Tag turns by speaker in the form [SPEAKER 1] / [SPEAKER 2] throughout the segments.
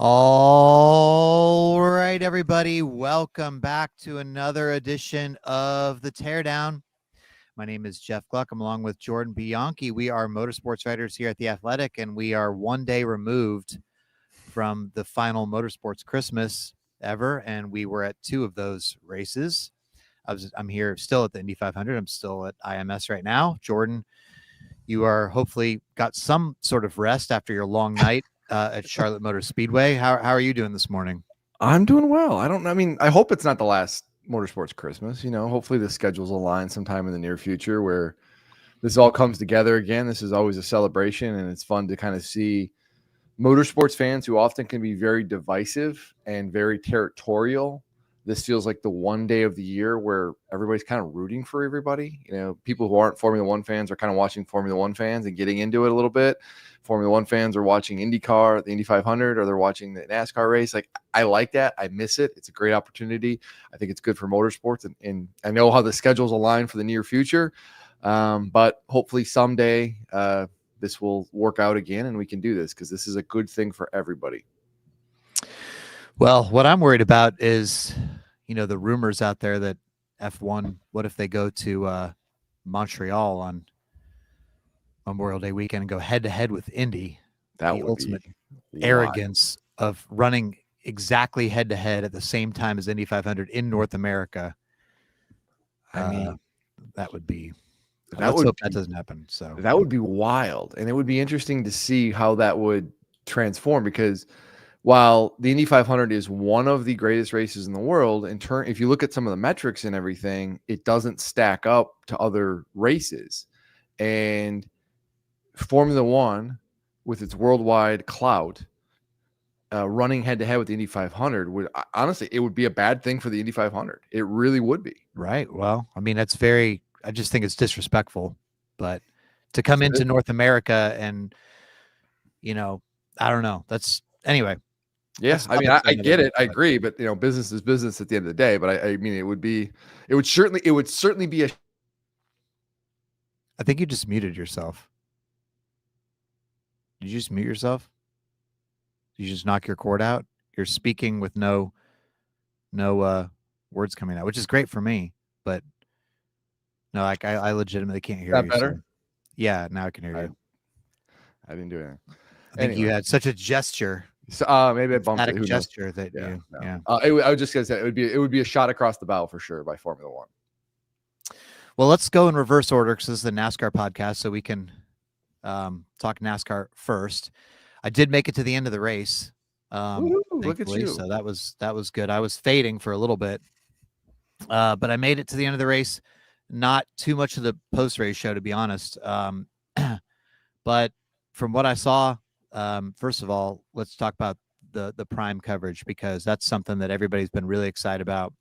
[SPEAKER 1] All right, everybody. Welcome back to another edition of The Teardown. My name is Jeff Gluck. I'm along with Jordan Bianchi. We are motorsports writers here at The Athletic, and we are one day removed from the final Motorsports Christmas ever, and we were at two of those races. I'm here still at the Indy 500. I'm still at IMS right now. Jordan, you are hopefully got some sort of rest after your long night at Charlotte Motor Speedway. How are you doing this morning?
[SPEAKER 2] I'm doing well. I hope it's not the last Motorsports Christmas. Hopefully the schedules align sometime in the near future where this all comes together again. This is always a celebration, and it's fun to kind of see motorsports fans who often can be very divisive and very territorial. This feels like the one day of the year where everybody's kind of rooting for everybody. People who aren't Formula One fans are kind of watching Formula One fans and getting into it a little bit. Formula One fans are watching IndyCar, the Indy 500, or they're watching the NASCAR race. Like, I like that. I miss it. It's a great opportunity. I think it's good for motorsports, and I know how the schedules align for the near future. But hopefully someday this will work out again and we can do this, because this is a good thing for everybody.
[SPEAKER 1] Well, what I'm worried about is, the rumors out there that F1, what if they go to Montreal on Memorial Day weekend and go head-to-head with Indy?
[SPEAKER 2] That
[SPEAKER 1] the
[SPEAKER 2] would
[SPEAKER 1] ultimate
[SPEAKER 2] be
[SPEAKER 1] arrogance of running exactly head-to-head at the same time as Indy 500 in North America. I mean, that would be... Let's hope that doesn't happen. So
[SPEAKER 2] that would be wild, and it would be interesting to see how that would transform, because while the Indy 500 is one of the greatest races in the world, if you look at some of the metrics and everything, it doesn't stack up to other races. And Formula One, with its worldwide clout, running head-to-head with the Indy 500 would be a bad thing for the Indy 500. It really would be.
[SPEAKER 1] Right. Well, I mean, I just think it's disrespectful, but to come into North America and, I don't know. Anyway.
[SPEAKER 2] Yeah, I mean, I get it. I agree, but business is business at the end of the day. But I mean, it would certainly be
[SPEAKER 1] I think you just muted yourself. Did you just mute yourself? Did you just knock your cord out? You're speaking with no words coming out, which is great for me, but no, I legitimately can't hear you.
[SPEAKER 2] That better?
[SPEAKER 1] So. Yeah, now I can hear you.
[SPEAKER 2] I didn't do it.
[SPEAKER 1] I think you had such a gesture.
[SPEAKER 2] So maybe I bumped it.
[SPEAKER 1] Gesture that yeah.
[SPEAKER 2] I was just gonna say it would be a shot across the bow for sure by Formula One.
[SPEAKER 1] Well, let's go in reverse order, because this is the NASCAR podcast, so we can talk NASCAR first. I did make it to the end of the race.
[SPEAKER 2] Look at you!
[SPEAKER 1] So that was good. I was fading for a little bit, but I made it to the end of the race. Not too much of the post-race show, to be honest. But from what I saw. First of all, let's talk about the prime coverage, because that's something that everybody's been really excited about.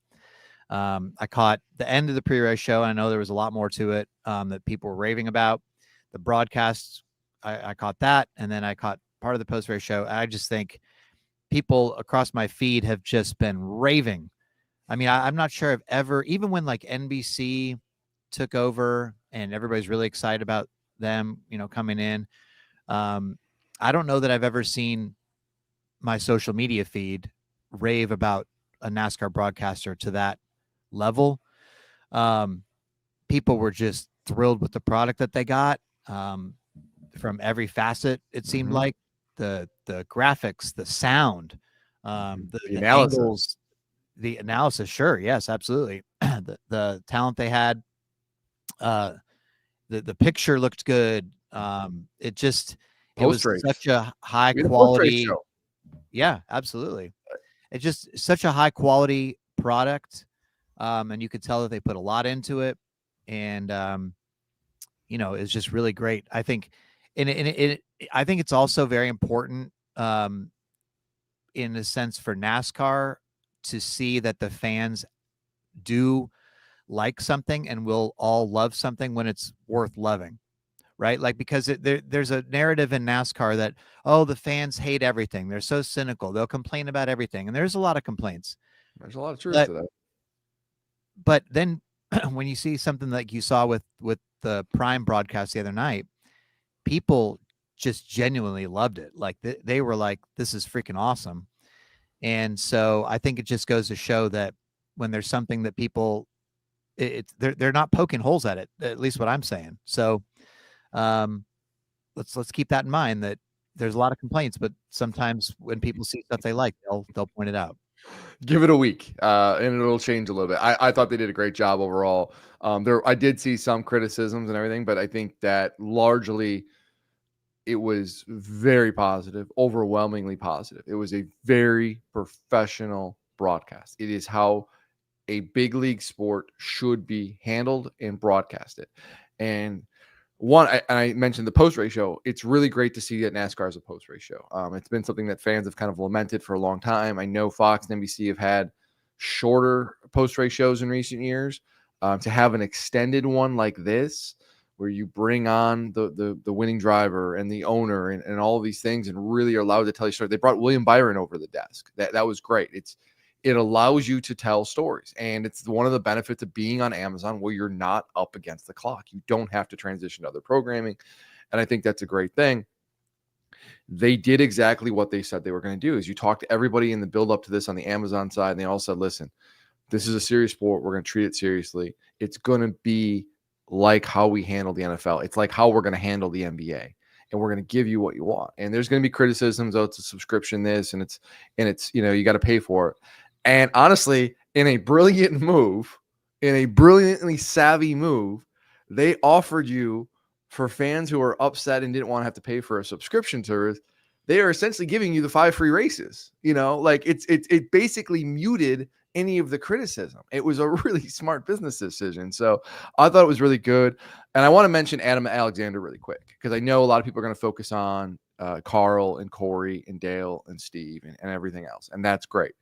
[SPEAKER 1] I caught the end of the pre-race show, and I know there was a lot more to it that people were raving about. The broadcast, I caught that, and then I caught part of the post-race show. I just think people across my feed have just been raving. I mean, I'm not sure I've ever, even when like NBC took over and everybody's really excited about them, coming in. I don't know that I've ever seen my social media feed rave about a NASCAR broadcaster to that level. People were just thrilled with the product that they got from every facet. It seemed like the graphics, the sound, the
[SPEAKER 2] analysis.
[SPEAKER 1] Angles, the analysis. Sure. Yes, absolutely. the talent they had, the picture looked good. It was such a high quality. Yeah, absolutely. It's just such a high quality product. And you could tell that they put a lot into it. And, it's just really great. I think, I think it's also very important in a sense for NASCAR to see that the fans do like something and will all love something when it's worth loving. Right? Like, because there's a narrative in NASCAR that, the fans hate everything. They're so cynical. They'll complain about everything. And there's a lot of complaints.
[SPEAKER 2] There's a lot of truth to that.
[SPEAKER 1] But then when you see something like you saw with the Prime broadcast the other night, people just genuinely loved it. Like they were like, this is freaking awesome. And so I think it just goes to show that when there's something that people, they're not poking holes at it, at least what I'm saying. So um, let's keep that in mind, that there's a lot of complaints, but sometimes when people see stuff they like, they'll point it out.
[SPEAKER 2] Give it a week, and it'll change a little bit. I thought they did a great job overall. I did see some criticisms and everything, but I think that largely it was very positive, overwhelmingly positive. It was a very professional broadcast. It is how a big league sport should be handled and broadcasted. And I mentioned the post race show. It's really great to see that NASCAR is a post race show. It's been something that fans have kind of lamented for a long time. I know Fox and NBC have had shorter post race shows in recent years. To have an extended one like this, where you bring on the winning driver and the owner and all of these things, and really are allowed to tell you stories. They brought William Byron over the desk. That was great. It allows you to tell stories. And it's one of the benefits of being on Amazon, where you're not up against the clock. You don't have to transition to other programming. And I think that's a great thing. They did exactly what they said they were going to do. Is you talk to everybody in the build up to this on the Amazon side, and they all said, listen, this is a serious sport. We're going to treat it seriously. It's going to be like how we handle the NFL. It's like how we're going to handle the NBA. And we're going to give you what you want. And there's going to be criticisms. Oh, it's a subscription, this, and it's, you got to pay for it. And honestly, in a brilliant move, in a brilliantly savvy move, they offered you, for fans who are upset and didn't want to have to pay for a subscription service, they are essentially giving you the 5 free races. Like it basically muted any of the criticism. It was a really smart business decision. So I thought it was really good. And I want to mention Adam Alexander really quick, because I know a lot of people are going to focus on Carl and Corey and Dale and Steve and everything else. And that's great.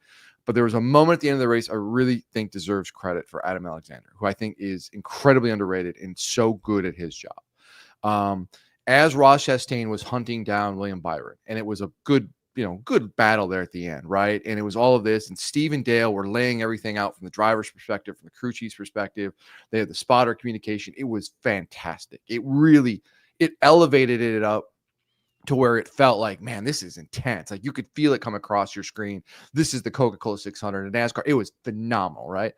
[SPEAKER 2] But there was a moment at the end of the race I really think deserves credit for Adam Alexander, who I think is incredibly underrated and so good at his job. As Ross Chastain was hunting down William Byron, and it was a good battle there at the end, right? And it was all of this, and Steve and Dale were laying everything out from the driver's perspective, from the crew chief's perspective. They had the spotter communication. It was fantastic. It elevated it up to where it felt like, man, this is intense. Like you could feel it come across your screen. This is the Coca-Cola 600 in NASCAR. It was phenomenal, right?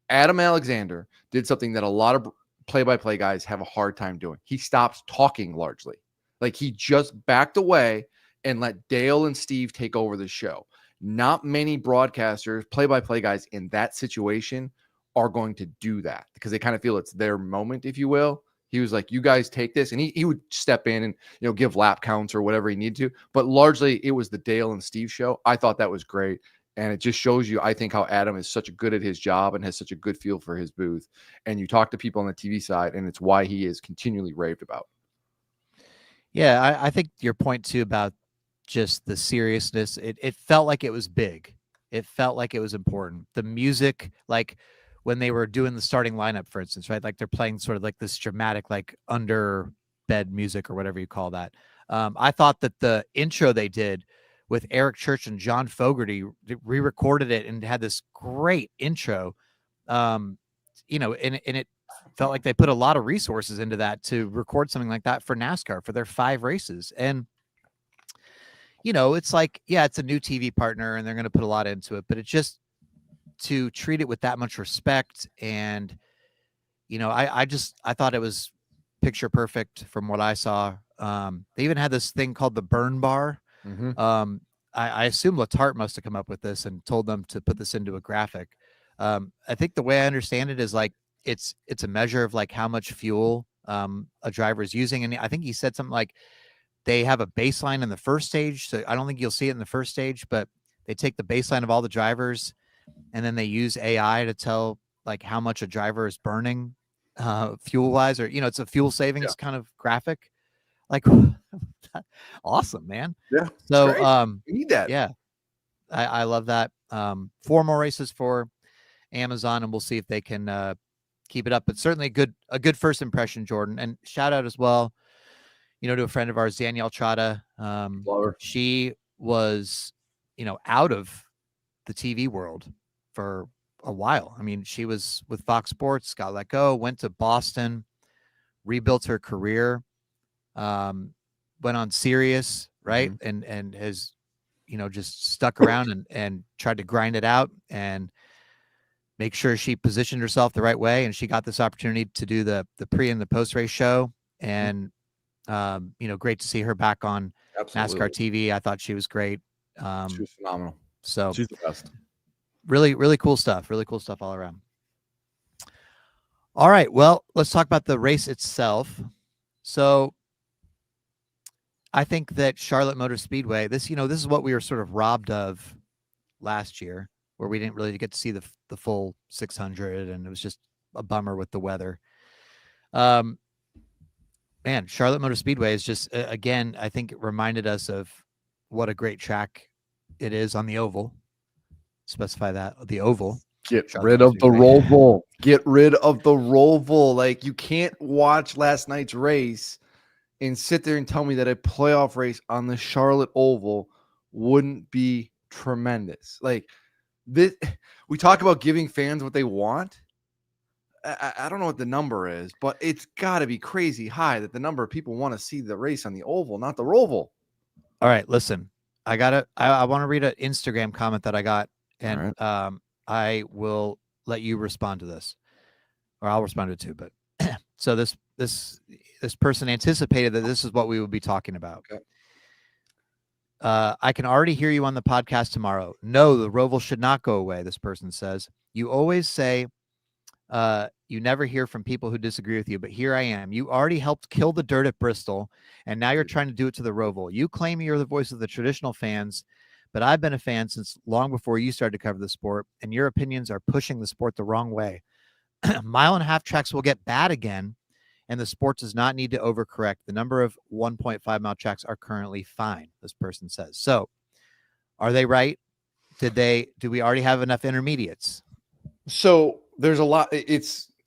[SPEAKER 2] Adam Alexander did something that a lot of play-by-play guys have a hard time doing. He stopped talking largely. Like he just backed away and let Dale and Steve take over the show. Not many broadcasters, play-by-play guys in that situation are going to do that, because they kind of feel it's their moment, if you will. He was like, you guys take this. And he would step in and, give lap counts or whatever he needed to. But largely it was the Dale and Steve show. I thought that was great. And it just shows you, I think, how Adam is such a good at his job and has such a good feel for his booth. And you talk to people on the TV side, and it's why he is continually raved about.
[SPEAKER 1] Yeah, I think your point too about just the seriousness, it felt like it was big. It felt like it was important. The music, like when they were doing the starting lineup, for instance, right? Like they're playing sort of like this dramatic, like under bed music or whatever you call that. I thought that the intro they did with Eric Church and John Fogerty re-recorded it and had this great intro. And it felt like they put a lot of resources into that to record something like that for NASCAR for their 5 races. And it's like, yeah, it's a new TV partner and they're going to put a lot into it, but it's just to treat it with that much respect. And, I thought it was picture perfect from what I saw. They even had this thing called the burn bar.
[SPEAKER 2] Mm-hmm.
[SPEAKER 1] I assume Letarte must have come up with this and told them to put this into a graphic. I think the way I understand it is like, it's a measure of like how much fuel a driver is using. And I think he said something like they have a baseline in the first stage. So I don't think you'll see it in the first stage, but they take the baseline of all the drivers and then they use AI to tell like how much a driver is burning fuel wise, or, it's a fuel savings kind of graphic. Like awesome, man.
[SPEAKER 2] Yeah.
[SPEAKER 1] So,
[SPEAKER 2] we need that.
[SPEAKER 1] Yeah, I love that. 4 more races for Amazon, and we'll see if they can keep it up. But certainly a good first impression, Jordan. And shout out as well, to a friend of ours, Danielle Trotta. She was, out of the TV world for a while. I mean, she was with Fox Sports, got let go, went to Boston, rebuilt her career, went on Sirius, right? Mm-hmm. And has, just stuck around and tried to grind it out and make sure she positioned herself the right way. And she got this opportunity to do the pre and the post race show. And, great to see her back on
[SPEAKER 2] Absolutely.
[SPEAKER 1] NASCAR TV. I thought she was great.
[SPEAKER 2] She was phenomenal.
[SPEAKER 1] So
[SPEAKER 2] she's the best.
[SPEAKER 1] Really, really cool stuff. Really cool stuff all around. All right. Well, let's talk about the race itself. So I think that Charlotte Motor Speedway, this is what we were sort of robbed of last year, where we didn't really get to see the full 600, and it was just a bummer with the weather. Man, Charlotte Motor Speedway is just, again, I think it reminded us of what a great track it is on the oval. Specify that, the oval.
[SPEAKER 2] Get rid of the roval. Get rid of the roval. Like, you can't watch last night's race and sit there and tell me that a playoff race on the Charlotte Oval wouldn't be tremendous. Like, this, we talk about giving fans what they want. I don't know what the number is, but it's got to be crazy high that the number of people want to see the race on the oval, not the roval.
[SPEAKER 1] All right, listen, I want to read an Instagram comment that I got, and I will let you respond to this, or I'll respond to it too. But so this person anticipated that this is what we would be talking about.
[SPEAKER 2] Okay.
[SPEAKER 1] I can already hear you on the podcast tomorrow. No, the roval should not go away. This person says, you always say you never hear from people who disagree with you, but here I am. You already helped kill the dirt at Bristol, and now you're trying to do it to the roval. You claim you're the voice of the traditional fans, but I've been a fan since long before you started to cover the sport, and your opinions are pushing the sport the wrong way. Mile and a half tracks will get bad again, and the sport does not need to overcorrect. The number of 1.5 mile tracks are currently fine, this person says. So are they right? Do we already have enough intermediates?
[SPEAKER 2] So there's a lot.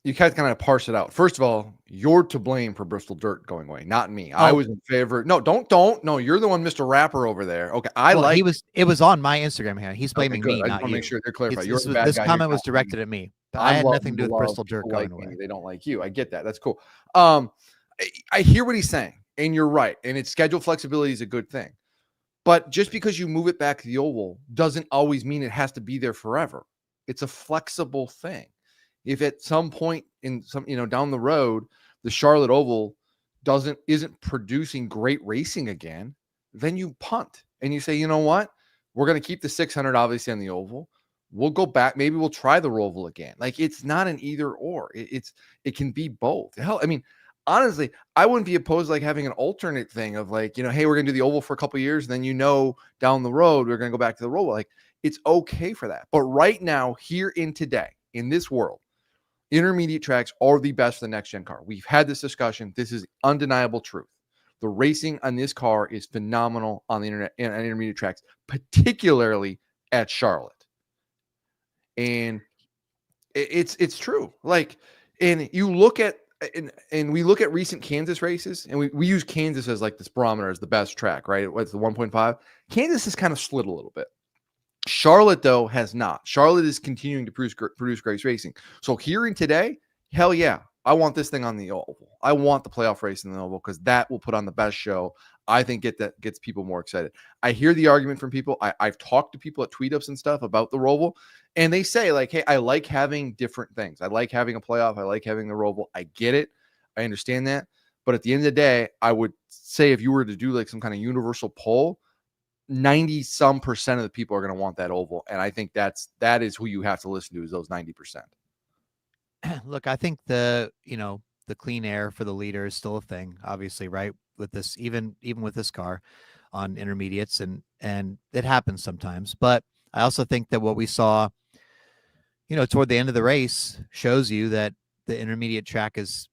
[SPEAKER 2] You guys kind of parse it out. First of all, you're to blame for Bristol dirt going away, not me. I was in favor. No, don't. No, you're the one, Mr. Rapper over there. Okay,
[SPEAKER 1] it was on my Instagram here. He's blaming me,
[SPEAKER 2] I
[SPEAKER 1] not you.
[SPEAKER 2] Make sure they're clarified.
[SPEAKER 1] This comment was directed at me. I had nothing to do with Bristol dirt going away.
[SPEAKER 2] They don't like you. I get that. That's cool. I hear what he's saying, and you're right. And its schedule flexibility is a good thing. But just because you move it back to the oval doesn't always mean it has to be there forever. It's a flexible thing. If at some point in some, down the road, the Charlotte Oval isn't producing great racing again, then you punt and you say, you know what? We're going to keep the 600 obviously on the oval. We'll go back. Maybe we'll try the roval again. Like, it's not an either or. It can be both. Hell, I mean, honestly, I wouldn't be opposed to like having an alternate thing of like, hey, we're going to do the oval for a couple of years. And then, down the road, we're going to go back to the roval. Like, it's okay for that. But right now, here in today, in this world, intermediate tracks are the best for the next gen car. We've had this discussion. This is undeniable truth. The racing on this car is phenomenal on the intermediate tracks, particularly at Charlotte. And it's true. Like, and you look at, and we look at recent Kansas races, and we use Kansas as like this barometer as the best track, right? What's the 1.5? Kansas has kind of slid a little bit. Charlotte, though, has not. Charlotte is continuing to produce great racing. So hearing today, hell yeah, I want this thing on the oval. I want the playoff race in the oval because that will put on the best show. I think that gets people more excited. I hear the argument from people. I've talked to people at tweet-ups and stuff about the roval, and they say like, hey, I like having different things. I like having a playoff. I like having the roval. I get it. I understand that. But at the end of the day, I would say if you were to do like some kind of universal poll, 90% of the people are going to want that oval. And I think that is who you have to listen to, is those 90%.
[SPEAKER 1] Look, I think the clean air for the leader is still a thing, obviously, right? With this, even with this car on intermediates, and it happens sometimes. But I also think that what we saw, toward the end of the race shows you that the intermediate track is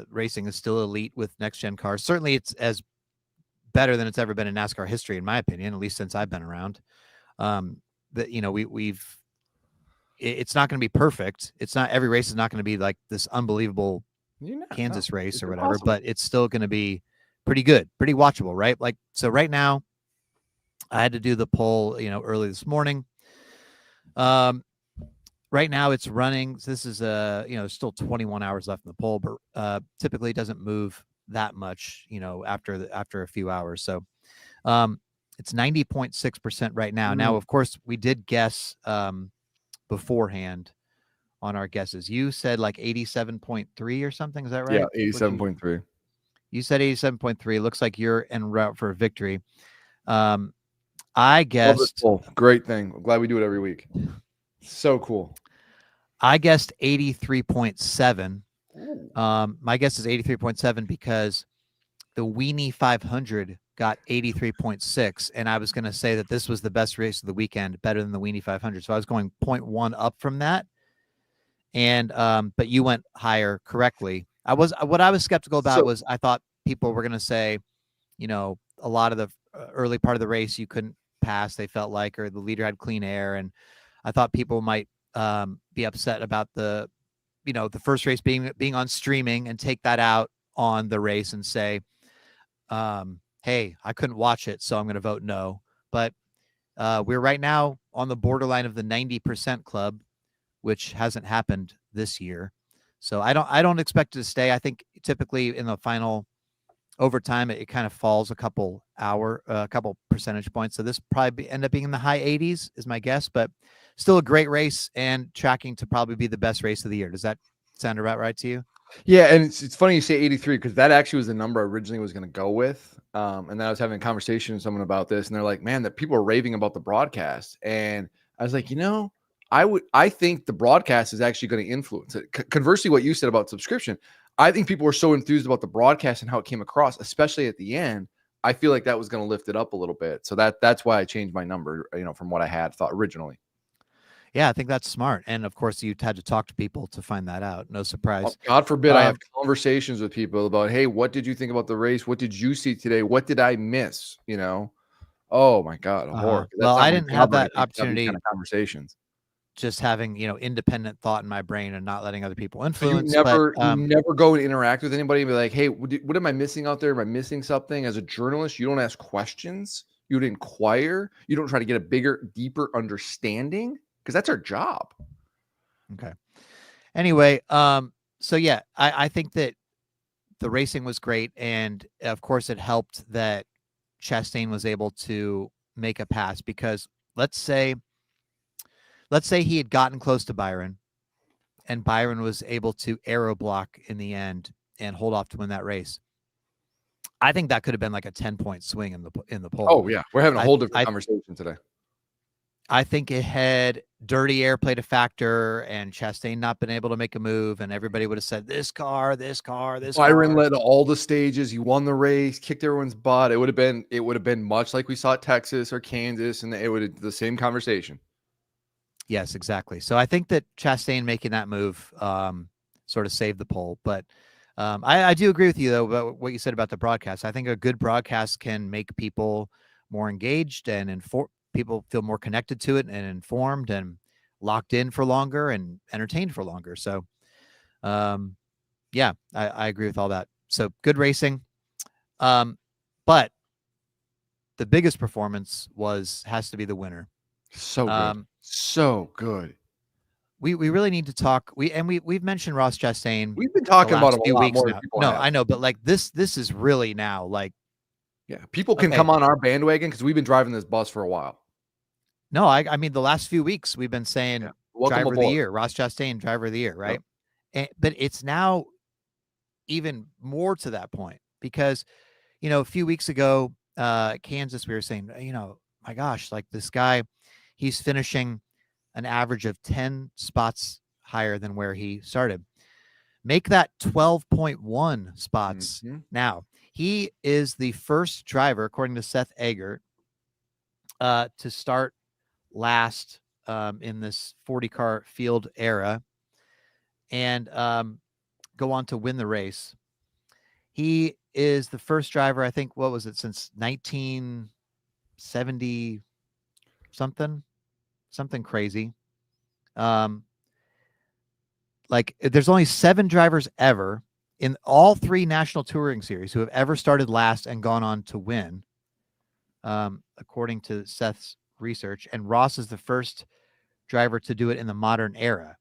[SPEAKER 1] racing is still elite with next gen cars. Certainly it's as better than it's ever been in NASCAR history, in my opinion, at least since I've been around. It's not going to be perfect. It's not, every race is not going to be like this unbelievable Kansas race or whatever, but it's still going to be pretty good, pretty watchable, right? Like, so right now I had to do the poll, early this morning. Right now it's running. So this is still 21 hours left in the poll, but typically it doesn't move that much, after a few hours. So It's 90.6% right now. Now, of course, we did guess beforehand on our guesses. You said like 87.3 or something. Is that right?
[SPEAKER 2] Yeah, 87.3.
[SPEAKER 1] You said 87.3. Looks like you're en route for a victory. I guessed.
[SPEAKER 2] Great thing. I'm glad we do it every week. So cool.
[SPEAKER 1] I guessed 83.7. My guess is 83.7 because the Weenie 500 got 83.6, and I was going to say that this was the best race of the weekend, better than the Weenie 500. So I was going 0.1 up from that. And but you went higher correctly. What I was skeptical about was I thought people were going to say, you know, a lot of the early part of the race you couldn't pass, they felt like, or the leader had clean air, and I thought people might be upset about the first race being on streaming and take that out on the race and say, hey, I couldn't watch it, so I'm going to vote no. But we're right now on the borderline of the 90% club, which hasn't happened this year. So I don't expect it to stay. I think typically in the final overtime, it kind of falls a couple percentage points. So this probably end up being in the high 80s is my guess, but still a great race and tracking to probably be the best race of the year. Does that sound about right to you?
[SPEAKER 2] Yeah, and it's funny you say 83 because that actually was the number I originally was going to go with. And then I was having a conversation with someone about this, and they're like, "Man, that people are raving about the broadcast." And I was like, I think the broadcast is actually going to influence it. Conversely, what you said about subscription, I think people were so enthused about the broadcast and how it came across, especially at the end. I feel like that was going to lift it up a little bit. So that's why I changed my number, from what I had thought originally.
[SPEAKER 1] Yeah, I think that's smart. And of course, you had to talk to people to find that out. No surprise.
[SPEAKER 2] God forbid I have conversations with people about, hey, what did you think about the race? What did you see today? What did I miss? Oh my God, a horror.
[SPEAKER 1] Well, I didn't have that opportunity.
[SPEAKER 2] Kind of conversations.
[SPEAKER 1] Just having, independent thought in my brain and not letting other people influence.
[SPEAKER 2] You never go and interact with anybody and be like, hey, what am I missing out there? Am I missing something? As a journalist, you don't ask questions. You would inquire. You don't try to get a bigger, deeper understanding because that's our job.
[SPEAKER 1] Okay. Anyway, so yeah, I think that the racing was great. And of course it helped that Chastain was able to make a pass because let's say he had gotten close to Byron and Byron was able to aero block in the end and hold off to win that race. I think that could have been like a 10-point swing in the poll.
[SPEAKER 2] Oh yeah. We're having a whole different conversation today.
[SPEAKER 1] I think it had dirty air played a factor and Chastain not been able to make a move, and everybody would have said, this car.
[SPEAKER 2] Byron led all the stages. He won the race, kicked everyone's butt. It would have been much like we saw at Texas or Kansas, and it would have the same conversation.
[SPEAKER 1] Yes, exactly. So I think that Chastain making that move sort of saved the poll. But I do agree with you, though, about what you said about the broadcast. I think a good broadcast can make people more engaged and people feel more connected to it and informed and locked in for longer and entertained for longer. So, yeah, I agree with all that. So good racing. But the biggest performance has to be the winner.
[SPEAKER 2] So good. So good.
[SPEAKER 1] We really need to talk. We've mentioned Ross Chastain.
[SPEAKER 2] We've been talking about him a lot more.
[SPEAKER 1] No, I know, but like this is really now like,
[SPEAKER 2] yeah, people can come on our bandwagon because we've been driving this bus for a while.
[SPEAKER 1] No, I mean the last few weeks we've been saying driver of the year, Ross Chastain, driver of the year, right? Yep. But it's now even more to that point because, a few weeks ago, Kansas, we were saying, my gosh, like this guy, he's finishing an average of 10 spots higher than where he started. Make that 12.1 spots. Mm-hmm. Now, he is the first driver, according to Seth Eggert, to start last in this 40-car field era and go on to win the race. He is the first driver, I think, what was it, since 1970 something crazy. Like there's only 7 drivers ever in all 3 national touring series who have ever started last and gone on to win, according to Seth's research, and Ross is the first driver to do it in the modern era.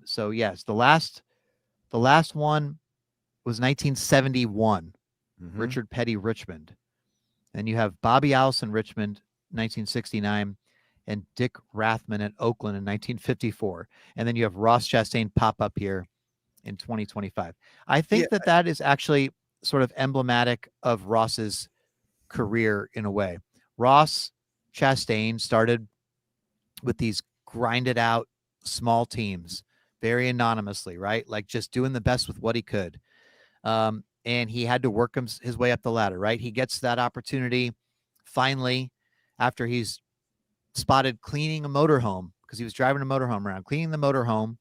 [SPEAKER 1] So yes, the last one was 1971, Richard Petty Richmond. And you have Bobby Allison, Richmond, 1969, and Dick Rathman at Oakland in 1954. And then you have Ross Chastain pop up here in 2025. I think
[SPEAKER 2] Yeah.
[SPEAKER 1] that is actually sort of emblematic of Ross's career in a way. Ross Chastain started with these grinded out small teams very anonymously, right? Like just doing the best with what he could. And he had to work his way up the ladder, right? He gets that opportunity finally after he's spotted cleaning a motorhome because he was driving a motorhome around, cleaning the motorhome,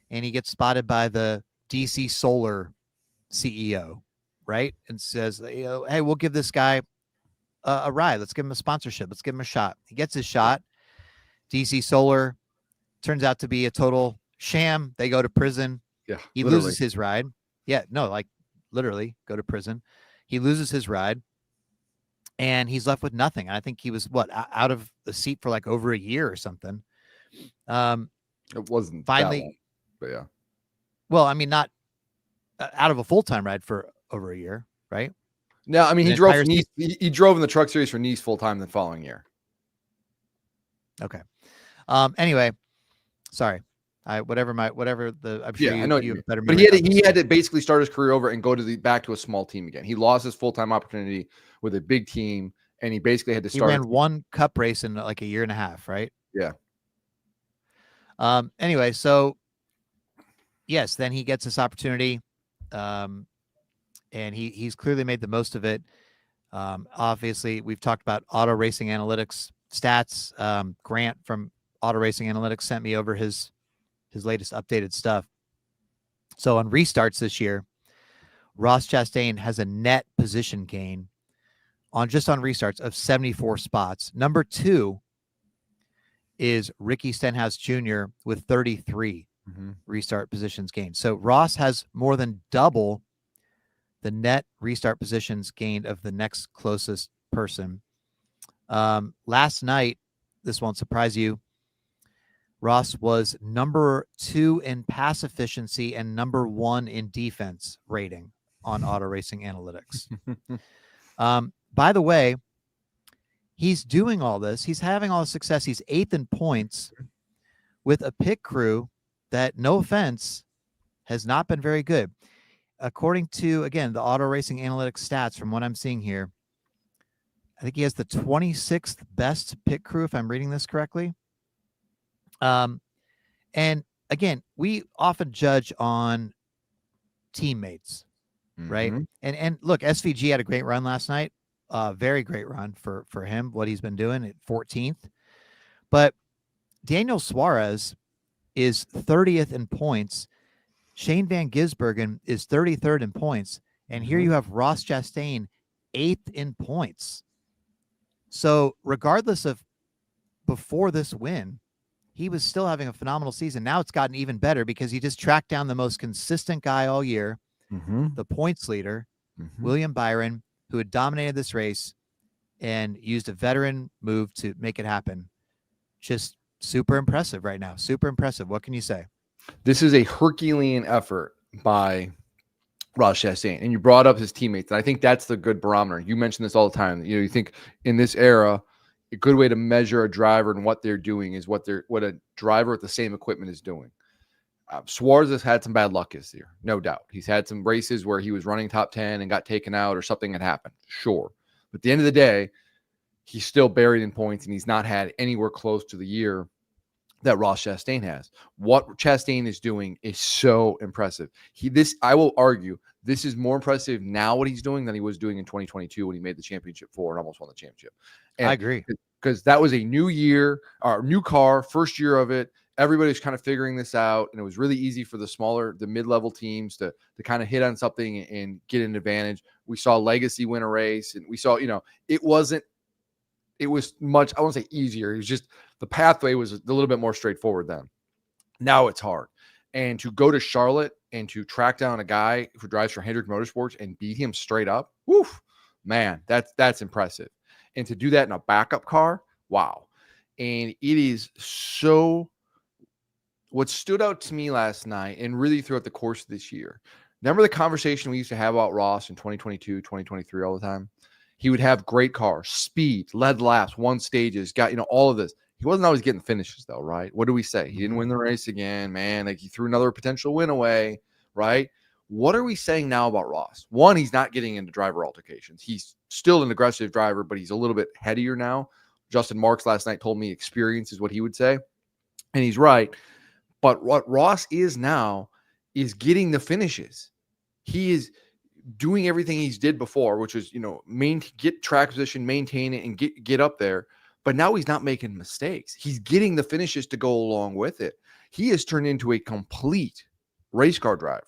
[SPEAKER 1] and he gets spotted by the DC Solar CEO, right? And says, hey, we'll give this guy a ride. Let's give him a sponsorship. Let's give him a shot. He gets his shot. DC Solar turns out to be a total sham. They go to prison.
[SPEAKER 2] Yeah.
[SPEAKER 1] He
[SPEAKER 2] Literally.
[SPEAKER 1] loses his ride. Yeah, no, like literally go to prison. He loses his ride and he's left with nothing. I think he was out of the seat for like over a year or something.
[SPEAKER 2] It wasn't
[SPEAKER 1] finally,
[SPEAKER 2] that long, but yeah.
[SPEAKER 1] Well, I mean, not out of a full-time ride for over a year, right?
[SPEAKER 2] No, I mean, he drove in the truck series for Nice full-time the following year.
[SPEAKER 1] Okay. Anyway, sorry. I'm sure
[SPEAKER 2] I know
[SPEAKER 1] you have better.
[SPEAKER 2] But he had to basically start his career over and go back to a small team again. He lost his full-time opportunity with a big team, and he basically had to start.
[SPEAKER 1] He ran one cup race in like a year and a half, right?
[SPEAKER 2] Yeah.
[SPEAKER 1] Anyway, so yes, then he gets this opportunity, and he's clearly made the most of it. Obviously, we've talked about Auto Racing Analytics stats. Grant from Auto Racing Analytics sent me over his latest updated stuff. So on restarts this year, Ross Chastain has a net position gain on restarts of 74 spots. Number 2 is Ricky Stenhouse Jr. with 33 restart positions gained. So Ross has more than double the net restart positions gained of the next closest person. Last night, this won't surprise you, Ross was number 2 in pass efficiency and number 1 in defense rating on Auto Racing Analytics. By the way, he's doing all this. He's having all the success. He's 8th in points with a pit crew that, no offense, has not been very good. According to, again, the Auto Racing Analytics stats from what I'm seeing here, I think he has the 26th best pit crew, if I'm reading this correctly. And again, we often judge on teammates, right? And look, SVG had a great run last night. Very great run for him, what he's been doing at 14th. But Daniel Suarez is 30th in points. Shane Van Gisbergen is 33rd in points. And here you have Ross Chastain 8th in points. So regardless of before this win, he was still having a phenomenal season. Now it's gotten even better because he just tracked down the most consistent guy all year, the points leader, William Byron, who had dominated this race and used a veteran move to make it happen. Just super impressive right now. Super impressive. What can you say?
[SPEAKER 2] This is a Herculean effort by Ross Chastain. And you brought up his teammates. And I think that's the good barometer. You mention this all the time. You think in this era, a good way to measure a driver and what they're doing is what a driver with the same equipment is doing. Suarez has had some bad luck this year, no doubt. He's had some races where he was running top 10 and got taken out or something had happened. Sure. But at the end of the day, he's still buried in points and he's not had anywhere close to the year that Ross Chastain has. What Chastain is doing is so impressive. I will argue, this is more impressive now what he's doing than he was doing in 2022 when he made the championship 4 and almost won the championship. And
[SPEAKER 1] I agree.
[SPEAKER 2] Because that was a new year, or new car, first year of it. Everybody's kind of figuring this out, and it was really easy for the mid-level teams to kind of hit on something and get an advantage. We saw Legacy win a race, and we saw, it was much, I won't say easier. It was just the pathway was a little bit more straightforward then. Now it's hard. And to go to Charlotte and to track down a guy who drives for Hendrick Motorsports and beat him straight up, woof, man, that's impressive. And to do that in a backup car, wow. And it is so, what stood out to me last night and really throughout the course of this year, remember the conversation we used to have about Ross in 2022, 2023 all the time? He would have great cars, speed, led laps, won stages, got, all of this. He wasn't always getting finishes though, right? What do we say? He didn't win the race again, man. Like he threw another potential win away, right? What are we saying now about Ross? One, he's not getting into driver altercations. He's still an aggressive driver, but he's a little bit headier now. Justin Marks last night told me experience is what he would say. And he's right. But what Ross is now is getting the finishes. He is doing everything he's did before, which is, get track position, maintain it, and get up there. But now he's not making mistakes. He's getting the finishes to go along with it. He has turned into a complete race car driver.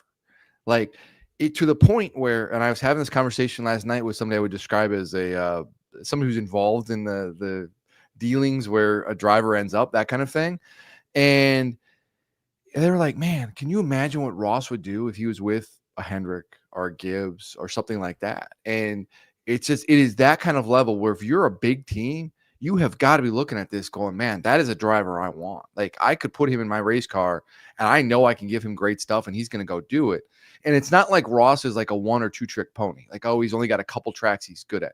[SPEAKER 2] Like it to the point where, and I was having this conversation last night with somebody I would describe as somebody who's involved in the dealings where a driver ends up, that kind of thing. And they were like, man, can you imagine what Ross would do if he was with a Hendrick or a Gibbs or something like that? And it is that kind of level where if you're a big team, you have got to be looking at this going, man, that is a driver I want. Like I could put him in my race car and I know I can give him great stuff and he's going to go do it. And it's not like Ross is like a 1 or 2 trick pony. Like, oh, he's only got a couple tracks he's good at.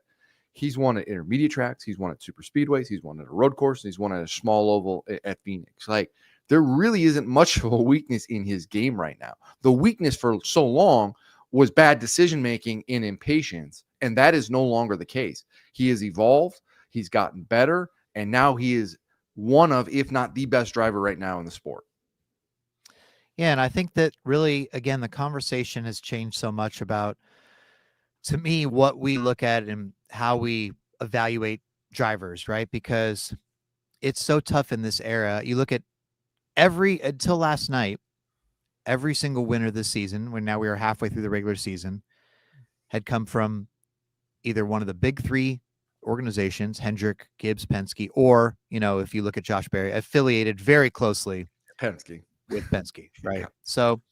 [SPEAKER 2] He's won at intermediate tracks. He's won at super speedways. He's won at a road course. And he's won at a small oval at Phoenix. Like there really isn't much of a weakness in his game right now. The weakness for so long was bad decision-making and impatience. And that is no longer the case. He has evolved. He's gotten better. And now he is one of, if not the best driver right now in the sport.
[SPEAKER 1] Yeah, and I think that really, again, the conversation has changed so much about, to me, what we look at and how we evaluate drivers, right? Because it's so tough in this era. You look at until last night, every single winner this season, when now we are halfway through the regular season, had come from either one of the big 3 organizations, Hendrick, Gibbs, Penske, or, if you look at Josh Berry, affiliated very closely
[SPEAKER 2] Penske.
[SPEAKER 1] With Penske, right? Yeah. So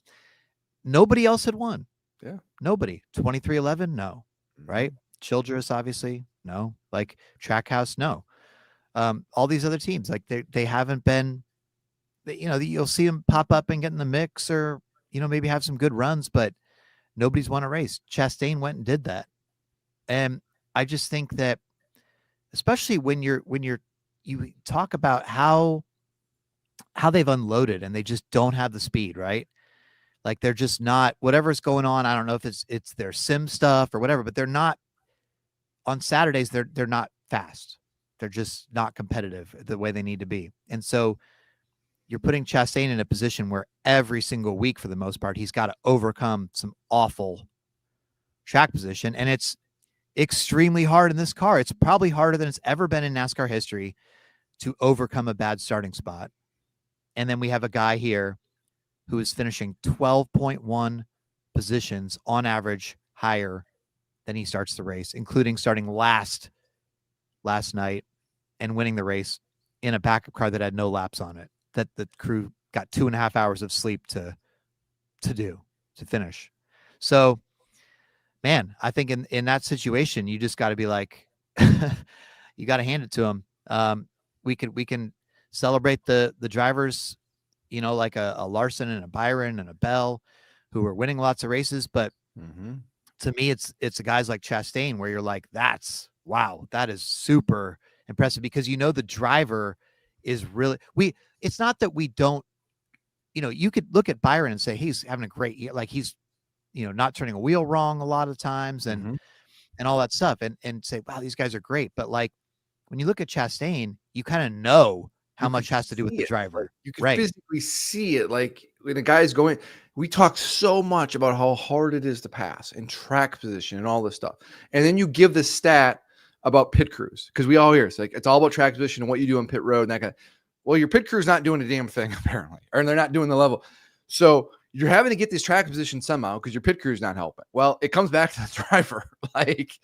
[SPEAKER 1] nobody else had won.
[SPEAKER 2] Yeah.
[SPEAKER 1] Nobody. 2311, no. Right? Childress, obviously, no. Like Trackhouse, no. All these other teams, like they haven't been, you'll see them pop up and get in the mix or, maybe have some good runs, but nobody's won a race. Chastain went and did that. And I just think that, especially when you talk about how they've unloaded and they just don't have the speed, right? Like they're just not, whatever's going on. I don't know if it's their sim stuff or whatever, but they're not on Saturdays. They're not fast. They're just not competitive the way they need to be. And so you're putting Chastain in a position where every single week, for the most part, he's got to overcome some awful track position. And it's extremely hard in this car. It's probably harder than it's ever been in NASCAR history to overcome a bad starting spot. And then we have a guy here who is finishing 12.1 positions on average higher than he starts the race, including starting last night and winning the race in a backup car that had no laps on it, that the crew got 2.5 hours of sleep to finish. So, man, I think in that situation, you just got to be like, you got to hand it to him. We can celebrate the drivers, like a Larson and a Byron and a Bell who are winning lots of races. But to me, it's guys like Chastain where you're like, wow, that is super impressive, because the driver is really, it's not that we don't, you could look at Byron and say he's having a great year, like he's, not turning a wheel wrong a lot of times and all that stuff, and say, wow, these guys are great. But like when you look at Chastain, you kind of know how much has to do with the driver.
[SPEAKER 2] Like, you can physically see it. Like when a guy's going, we talk so much about how hard it is to pass and track position and all this stuff. And then you give the stat about pit crews, because we all hear it's like, it's all about track position and what you do on pit road and that kind of, well, your pit crew's not doing a damn thing apparently, or they're not doing the level. So you're having to get this track position somehow because your pit crew is not helping. Well, it comes back to the driver. Like,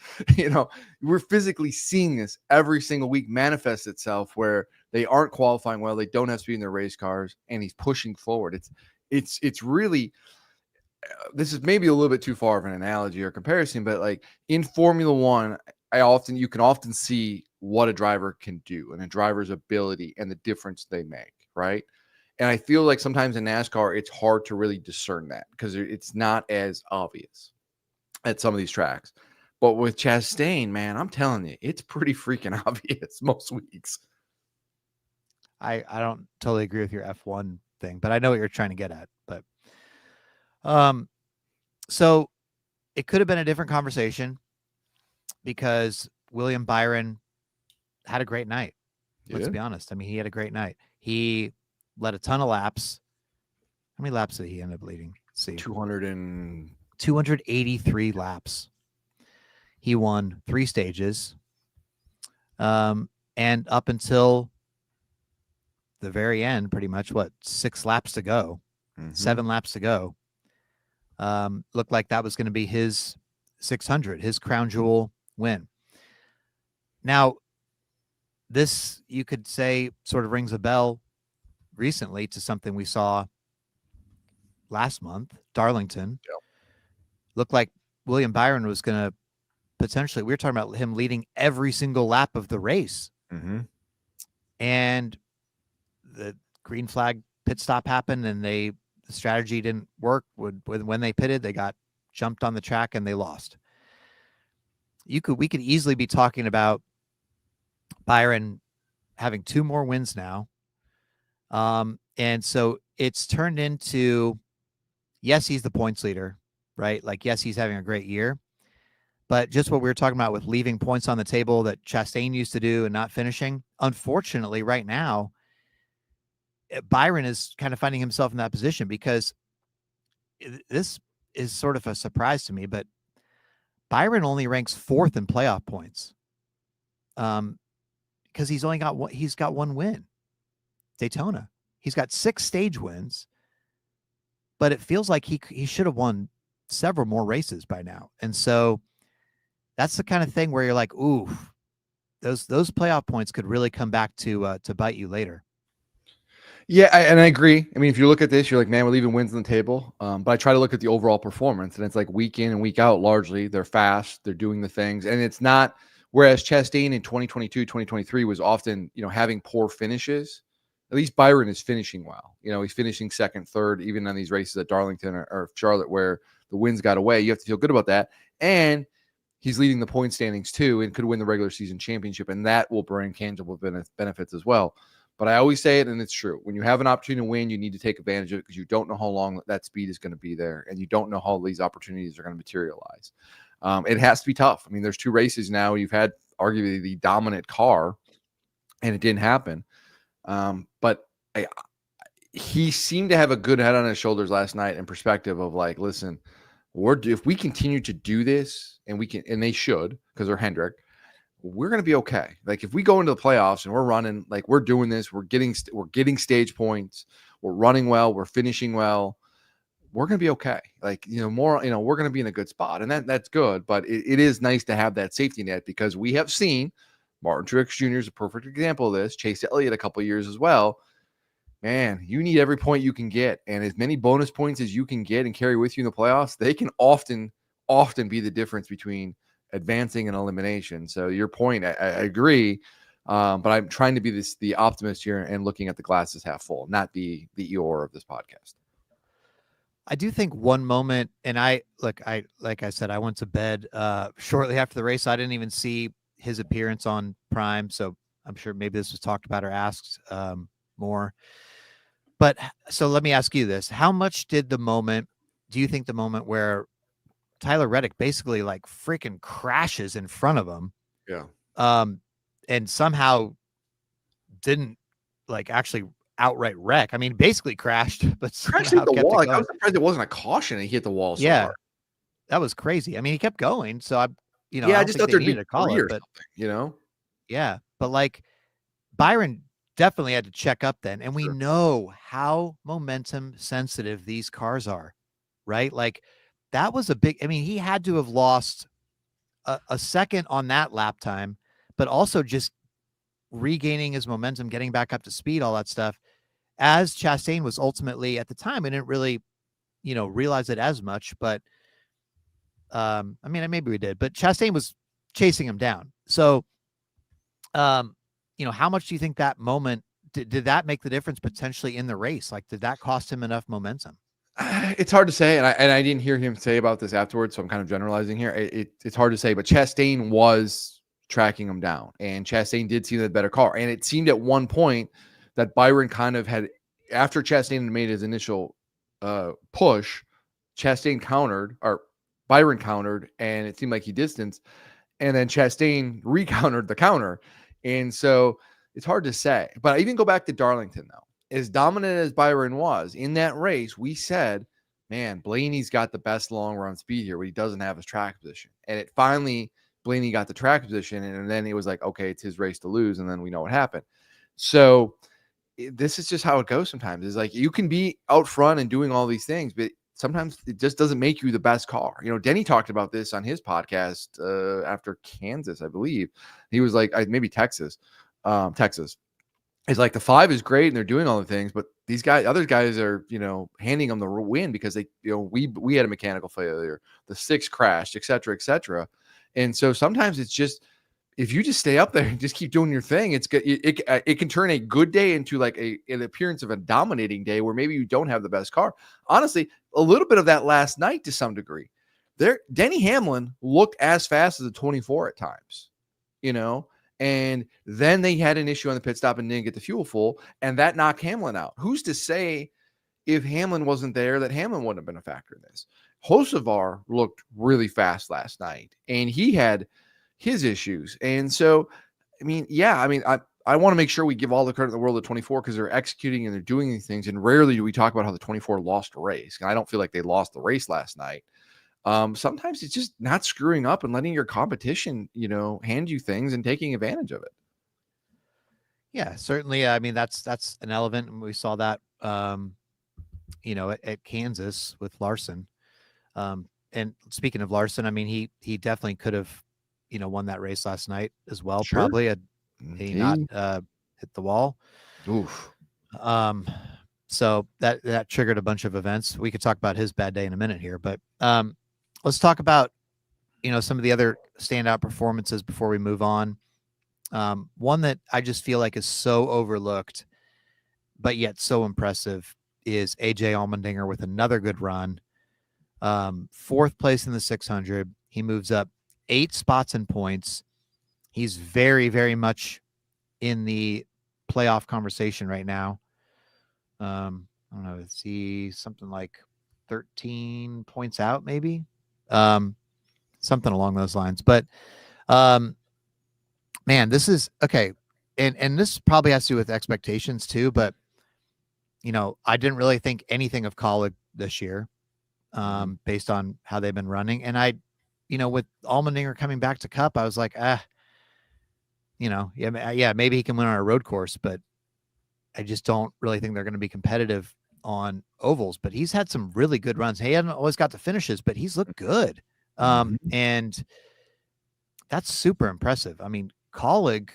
[SPEAKER 2] we're physically seeing this every single week manifest itself where they aren't qualifying well. They don't have speed in their race cars, and he's pushing forward. It's really, this is maybe a little bit too far of an analogy or comparison, but like in Formula One, you can often see what a driver can do and a driver's ability and the difference they make, right? And I feel like sometimes in NASCAR, it's hard to really discern that because it's not as obvious at some of these tracks. But with Chastain, man, I'm telling you, it's pretty freaking obvious most weeks.
[SPEAKER 1] I don't totally agree with your F1 thing, but I know what you're trying to get at. But so it could have been a different conversation because William Byron had a great night. Let's be honest. I mean, he had a great night. He led a ton of laps. How many laps did he end up leading? Let's see. 283 laps. He won 3 stages. And up until the very end, pretty much 6 laps to go, 7 laps to go. Looked like that was going to be his 600, his crown jewel win. Now, this, you could say, sort of rings a bell recently to something we saw last month, Darlington.
[SPEAKER 2] Yep.
[SPEAKER 1] Looked like William Byron was going to potentially, we were talking about him leading every single lap of the race. And the green flag pit stop happened, and the strategy didn't work. When they pitted, they got jumped on the track and they lost. We could easily be talking about Byron having 2 more wins now. And so it's turned into, yes, he's the points leader, right? Like, yes, he's having a great year, but just what we were talking about with leaving points on the table that Chastain used to do and not finishing. Unfortunately, right now, Byron is kind of finding himself in that position, because this is sort of a surprise to me, but Byron only ranks 4th in playoff points. Because he's got 1 win, Daytona. He's got 6 stage wins, but it feels like he should have won several more races by now. And so that's the kind of thing where you're like, ooh, those playoff points could really come back to bite you later.
[SPEAKER 2] Yeah, and I agree. I mean, if you look at this, you're like, man, we're leaving wins on the table. But I try to look at the overall performance, and it's like week in and week out, largely, they're fast, they're doing the things. And it's not, whereas Chastain in 2022, 2023 was often, having poor finishes. At least Byron is finishing well. He's finishing 2nd, 3rd, even on these races at Darlington or Charlotte where the wins got away. You have to feel good about that. And he's leading the point standings too, and could win the regular season championship. And that will bring tangible benefits as well. But I always say it, and it's true. When you have an opportunity to win, you need to take advantage of it, because you don't know how long that speed is going to be there, and you don't know how these opportunities are going to materialize. It has to be tough. I mean, there's 2 races now. You've had arguably the dominant car, and it didn't happen. But he seemed to have a good head on his shoulders last night, in perspective of like, listen, if we continue to do this, and they should, because they're Hendrick, we're going to be okay. Like, if we go into the playoffs and we're running, like we're doing this, we're getting stage points, we're running well, we're finishing well, we're going to be okay. Like, we're going to be in a good spot, and that's good. But it is nice to have that safety net, because we have seen Martin Truex Jr. is a perfect example of this. Chase Elliott a couple of years as well. Man, you need every point you can get, and as many bonus points as you can get and carry with you in the playoffs, they can often be the difference between advancing and elimination. So your point, I agree, but I'm trying to be the optimist here and looking at the glasses half full, not the Eeyore of this podcast.
[SPEAKER 1] I do think one moment, and like I said, I went to bed shortly after the race. I didn't even see his appearance on Prime, so I'm sure maybe this was talked about or asked more. But so let me ask you this: how much do you think the moment where Tyler Reddick basically like freaking crashes in front of him, and somehow didn't like actually outright wreck? I mean, basically crashed, but somehow
[SPEAKER 2] the
[SPEAKER 1] kept
[SPEAKER 2] wall.
[SPEAKER 1] it going.
[SPEAKER 2] I was surprised it wasn't a caution. He hit the wall. So hard.
[SPEAKER 1] That was crazy. I mean, he kept going. So I
[SPEAKER 2] just thought there'd be a call it, but
[SPEAKER 1] yeah, but like Byron definitely had to check up then, and we know how momentum sensitive these cars are, right? Like, that was a big, I mean, he had to have lost a second on that lap time, but also just regaining his momentum, getting back up to speed, all that stuff. As Chastain was ultimately, at the time, I didn't really, realize it as much, but I mean, maybe we did, but Chastain was chasing him down. So, how much do you think that moment, did that make the difference potentially in the race? Like, did that cost him enough momentum?
[SPEAKER 2] It's hard to say, and I didn't hear him say about this afterwards, so I'm kind of generalizing here. It's hard to say, but Chastain was tracking him down, and Chastain did seem the better car. And it seemed at one point that Byron kind of had, after Chastain made his initial push, Chastain countered, or Byron countered, and it seemed like he distanced, and then Chastain recountered the counter. And so it's hard to say. But I even go back to Darlington, though. As dominant as Byron was in that race, we said, man, Blaney's got the best long run speed here, but he doesn't have his track position. And it finally, Blaney got the track position, and then it was like, okay, it's his race to lose, and then we know what happened. So this is just how it goes sometimes. It's like you can be out front and doing all these things, but sometimes it just doesn't make you the best car. You know, Denny talked about this on his podcast after Kansas, I believe. He was like, maybe Texas. It's like the 5 is great and they're doing all the things, but these guys, other guys are, you know, handing them the win because they, you know, we had a mechanical failure, the 6 crashed, et cetera, et cetera. And so sometimes it's just, if you just stay up there and just keep doing your thing, it's good. It can turn a good day into like an appearance of a dominating day where maybe you don't have the best car. Honestly, a little bit of that last night to some degree. Denny Hamlin looked as fast as a 24 at times, you know, and then they had an issue on the pit stop and didn't get the fuel full, and that knocked Hamlin out. Who's to say if Hamlin wasn't there that Hamlin wouldn't have been a factor in this? Hocevar looked really fast last night, and he had his issues. And so, I mean, I want to make sure we give all the credit in the world to 24 because they're executing and they're doing these things. And rarely do we talk about how the 24 lost a race. And I don't feel like they lost the race last night. Sometimes it's just not screwing up and letting your competition, you know, hand you things and taking advantage of it.
[SPEAKER 1] Yeah, certainly. I mean, that's an element, and we saw that, you know, at Kansas with Larson. And speaking of Larson, I mean, he definitely could have, you know, won that race last night as well.
[SPEAKER 2] Sure.
[SPEAKER 1] Probably had he not hit the wall.
[SPEAKER 2] Oof.
[SPEAKER 1] So that triggered a bunch of events. We could talk about his bad day in a minute here, but let's talk about, you know, some of the other standout performances before we move on. One that I just feel like is so overlooked, but yet so impressive is AJ Allmendinger with another good run. 4th place in the 600. He moves up 8 spots in points. He's very, very much in the playoff conversation right now. I don't know. Is he something like 13 points out, maybe? Something along those lines. But man, this is okay. And this probably has to do with expectations too, but you know, I didn't really think anything of Colleague this year, based on how they've been running. And you know, with Allmendinger coming back to Cup, I was like, you know, yeah, maybe he can win on a road course, but I just don't really think they're going to be competitive on ovals. But he's had some really good runs. He hasn't always got the finishes, but he's looked good. And that's super impressive. I mean, Colleague,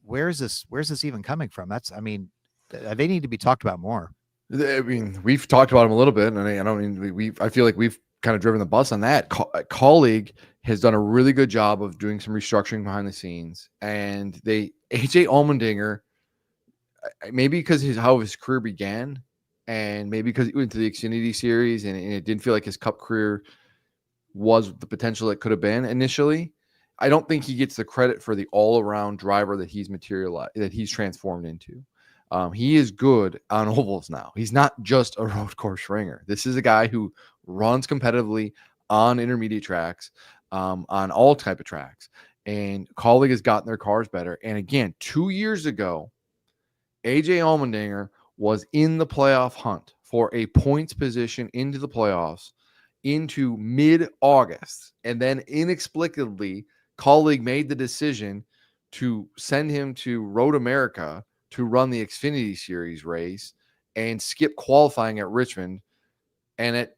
[SPEAKER 1] where's this even coming from? I mean, they need to be talked about more.
[SPEAKER 2] I mean, we've talked about him a little bit, and I don't mean I feel like we've kind of driven the bus on that. Colleague has done a really good job of doing some restructuring behind the scenes, and AJ Allmendinger, maybe because how his career began, and maybe because he went to the Xfinity Series, and it didn't feel like his Cup career was the potential it could have been initially. I don't think he gets the credit for the all-around driver that he's transformed into. He is good on ovals now. He's not just a road course ringer. This is a guy who runs competitively on intermediate tracks, on all type of tracks. And Colleague has gotten their cars better. And again, 2 years ago, AJ Allmendinger was in the playoff hunt for a points position into the playoffs into mid-August. And then inexplicably, Colleague made the decision to send him to Road America to run the Xfinity Series race and skip qualifying at Richmond. And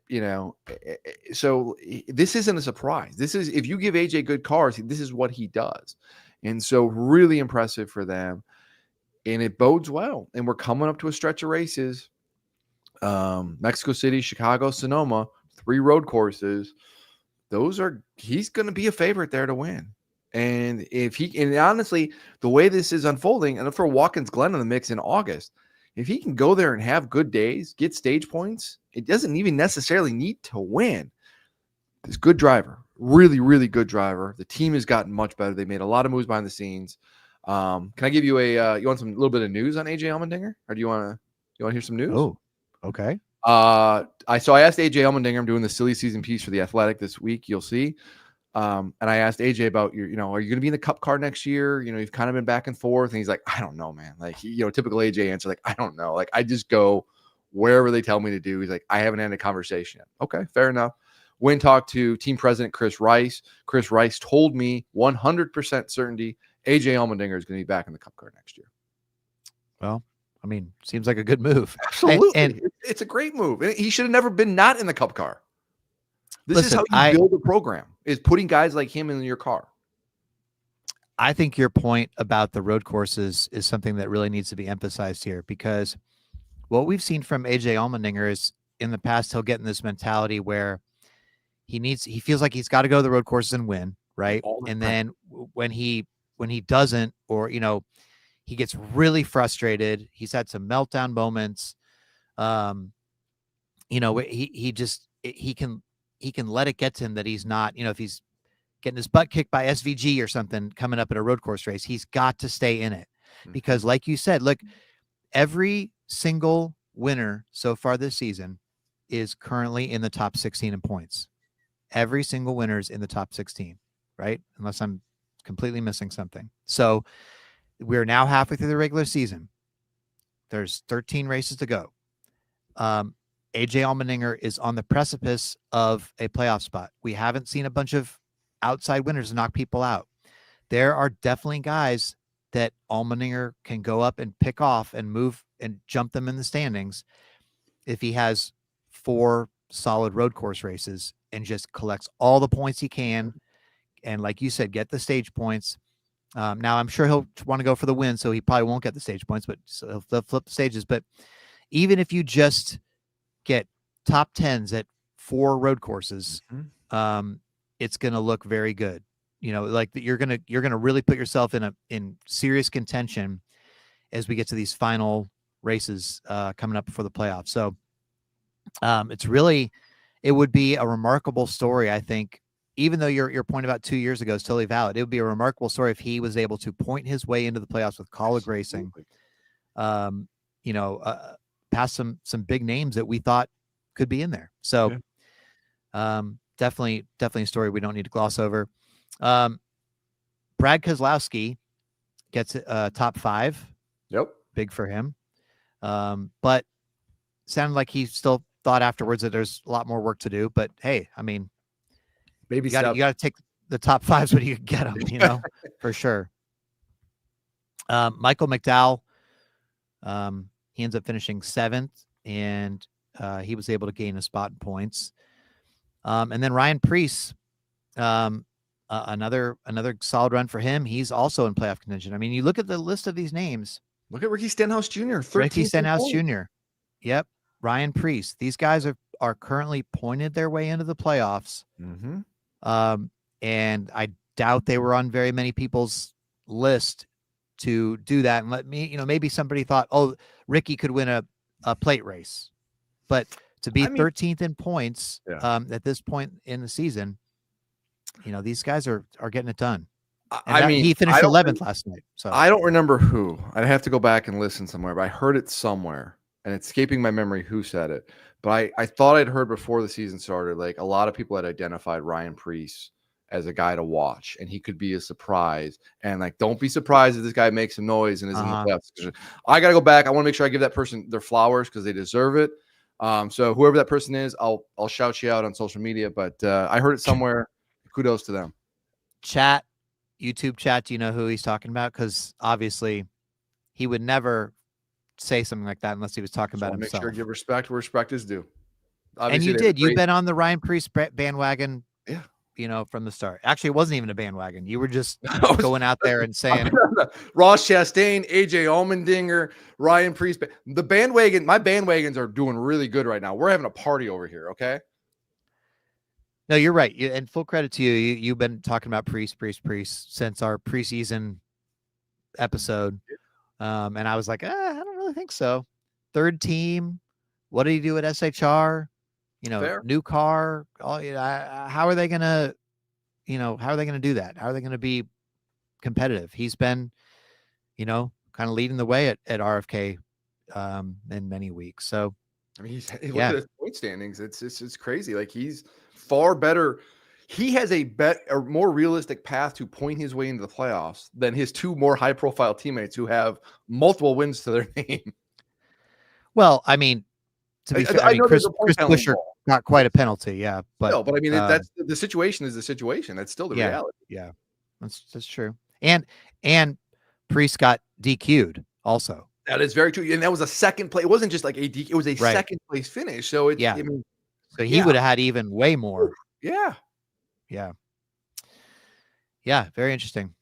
[SPEAKER 2] so this isn't a surprise. This is, if you give AJ good cars, this is what he does. And so really impressive for them. And it bodes well. And we're coming up to a stretch of races. Mexico City, Chicago, Sonoma, 3 road courses. He's going to be a favorite there to win. And honestly, the way this is unfolding, and for Watkins Glen in the mix in August, If he can go there and have good days, get stage points, it doesn't even necessarily need to win. This good driver, really, really good driver. The team has gotten much better. They made a lot of moves behind the scenes. Can I give you you want some little bit of news on AJ Allmendinger, or do you want to hear some news?
[SPEAKER 1] Oh, okay.
[SPEAKER 2] I asked AJ Allmendinger. I'm doing the silly season piece for the Athletic this week. You'll see. And I asked AJ about are you going to be in the Cup car next year? You've kind of been back and forth, and he's like, I don't know, man. Like, typical AJ answer, like, I don't know. Like, I just go wherever they tell me to do. He's like, I haven't had a conversation yet. Okay, fair enough. Wynn talked to team president Chris Rice. Chris Rice told me 100% certainty AJ Allmendinger is going to be back in the Cup car next year.
[SPEAKER 1] Well, I mean, seems like a good move.
[SPEAKER 2] Absolutely.
[SPEAKER 1] And
[SPEAKER 2] it's a great move. He should have never been not in the Cup car. This is how you build a program, is putting guys like him in your car.
[SPEAKER 1] I think your point about the road courses is something that really needs to be emphasized here, because what we've seen from AJ Allmendinger is in the past, he'll get in this mentality where he feels like he's got to go to the road courses and win, right? And then when he doesn't, or, he gets really frustrated. He's had some meltdown moments. He can let it get to him that he's not, if he's getting his butt kicked by SVG or something coming up at a road course race, he's got to stay in it. Because like you said, look, every single winner so far this season is currently in the top 16 in points. Every single winner is in the top 16, right? Unless I'm completely missing something. So we're now halfway through the regular season. There's 13 races to go. AJ Allmendinger is on the precipice of a playoff spot. We haven't seen a bunch of outside winners knock people out. There are definitely guys that Allmendinger can go up and pick off and move and jump them in the standings if he has 4 solid road course races and just collects all the points he can. And like you said, get the stage points. Now I'm sure he'll want to go for the win, so he probably won't get the stage points, but so he'll flip the stages. But even if you just get top 10s at 4 road courses, it's going to look very good. Like you're going to really put yourself in serious contention as we get to these final races coming up before the playoffs. So it would be a remarkable story, I think. Even though your point about 2 years ago is totally valid, it would be a remarkable story if he was able to point his way into the playoffs with college racing. Past some big names that we thought could be in there. So definitely a story we don't need to gloss over. Brad Keselowski gets top 5.
[SPEAKER 2] Yep.
[SPEAKER 1] Big for him. But sounded like he still thought afterwards that there's a lot more work to do. But hey, I mean, you got to take the top 5s when you can get them, for sure. Michael McDowell, he ends up finishing 7th, and he was able to gain a spot in points. And then Ryan Preece, another solid run for him. He's also in playoff contention. I mean, you look at the list of these names.
[SPEAKER 2] Look at Ricky Stenhouse Jr.
[SPEAKER 1] Ricky Stenhouse Jr. Yep. Ryan Preece. These guys are currently pointed their way into the playoffs. And I doubt they were on very many people's list to do that. And maybe somebody thought, oh, Ricky could win a plate race, but to be 13th in points at this point in the season, these guys are getting it done. He finished 11th last night. So
[SPEAKER 2] I don't remember who. I'd have to go back and listen somewhere, but I heard it somewhere, and it's escaping my memory who said it. But I thought I'd heard before the season started, like a lot of people had identified Ryan Preece as a guy to watch, and he could be a surprise. And like, don't be surprised if this guy makes some noise and is in the playoffs. I got to go back. I want to make sure I give that person their flowers because they deserve it. So whoever that person is, I'll shout you out on social media. But I heard it somewhere. Kudos to them.
[SPEAKER 1] YouTube chat. Do you know who he's talking about? Because obviously, he would never say something like that unless he was talking about himself.
[SPEAKER 2] Make sure to give respect where respect is due.
[SPEAKER 1] Obviously, and you did. You've been on the Ryan Preece bandwagon. Yeah. From the start. Actually, it wasn't even a bandwagon. You were just going out there and saying
[SPEAKER 2] Ross Chastain, AJ Allmendinger, Ryan Preece. The bandwagon, my bandwagons are doing really good right now. We're having a party over here, okay?
[SPEAKER 1] No, you're right. And full credit to you. You've been talking about Preece since our preseason episode. And I was like, I don't really think so. third team. What did he do at SHR?
[SPEAKER 2] Fair.
[SPEAKER 1] New car. How are they gonna, how are they gonna do that? How are they gonna be competitive? He's been, kind of leading the way at RFK in many weeks. So
[SPEAKER 2] I mean, look
[SPEAKER 1] yeah,
[SPEAKER 2] at his point standings. It's crazy. Like he's far better. He has a more realistic path to point his way into the playoffs than his two more high profile teammates who have multiple wins to their name.
[SPEAKER 1] well, I mean, to be fair, I
[SPEAKER 2] I
[SPEAKER 1] mean,
[SPEAKER 2] know there's
[SPEAKER 1] Chris
[SPEAKER 2] a point
[SPEAKER 1] Chris
[SPEAKER 2] penalty
[SPEAKER 1] Buescher
[SPEAKER 2] involved,
[SPEAKER 1] got quite a penalty, yeah, but
[SPEAKER 2] still, but I mean, that's the situation is the situation. That's still the
[SPEAKER 1] yeah,
[SPEAKER 2] reality.
[SPEAKER 1] yeah, that's true. And Priest got DQ'd also,
[SPEAKER 2] That is very true. And that was a second place. It wasn't just like it was a
[SPEAKER 1] right?
[SPEAKER 2] second place finish. So it's,
[SPEAKER 1] Yeah,
[SPEAKER 2] I mean,
[SPEAKER 1] so he
[SPEAKER 2] yeah,
[SPEAKER 1] would have had even way more.
[SPEAKER 2] yeah.
[SPEAKER 1] Yeah, yeah, very interesting.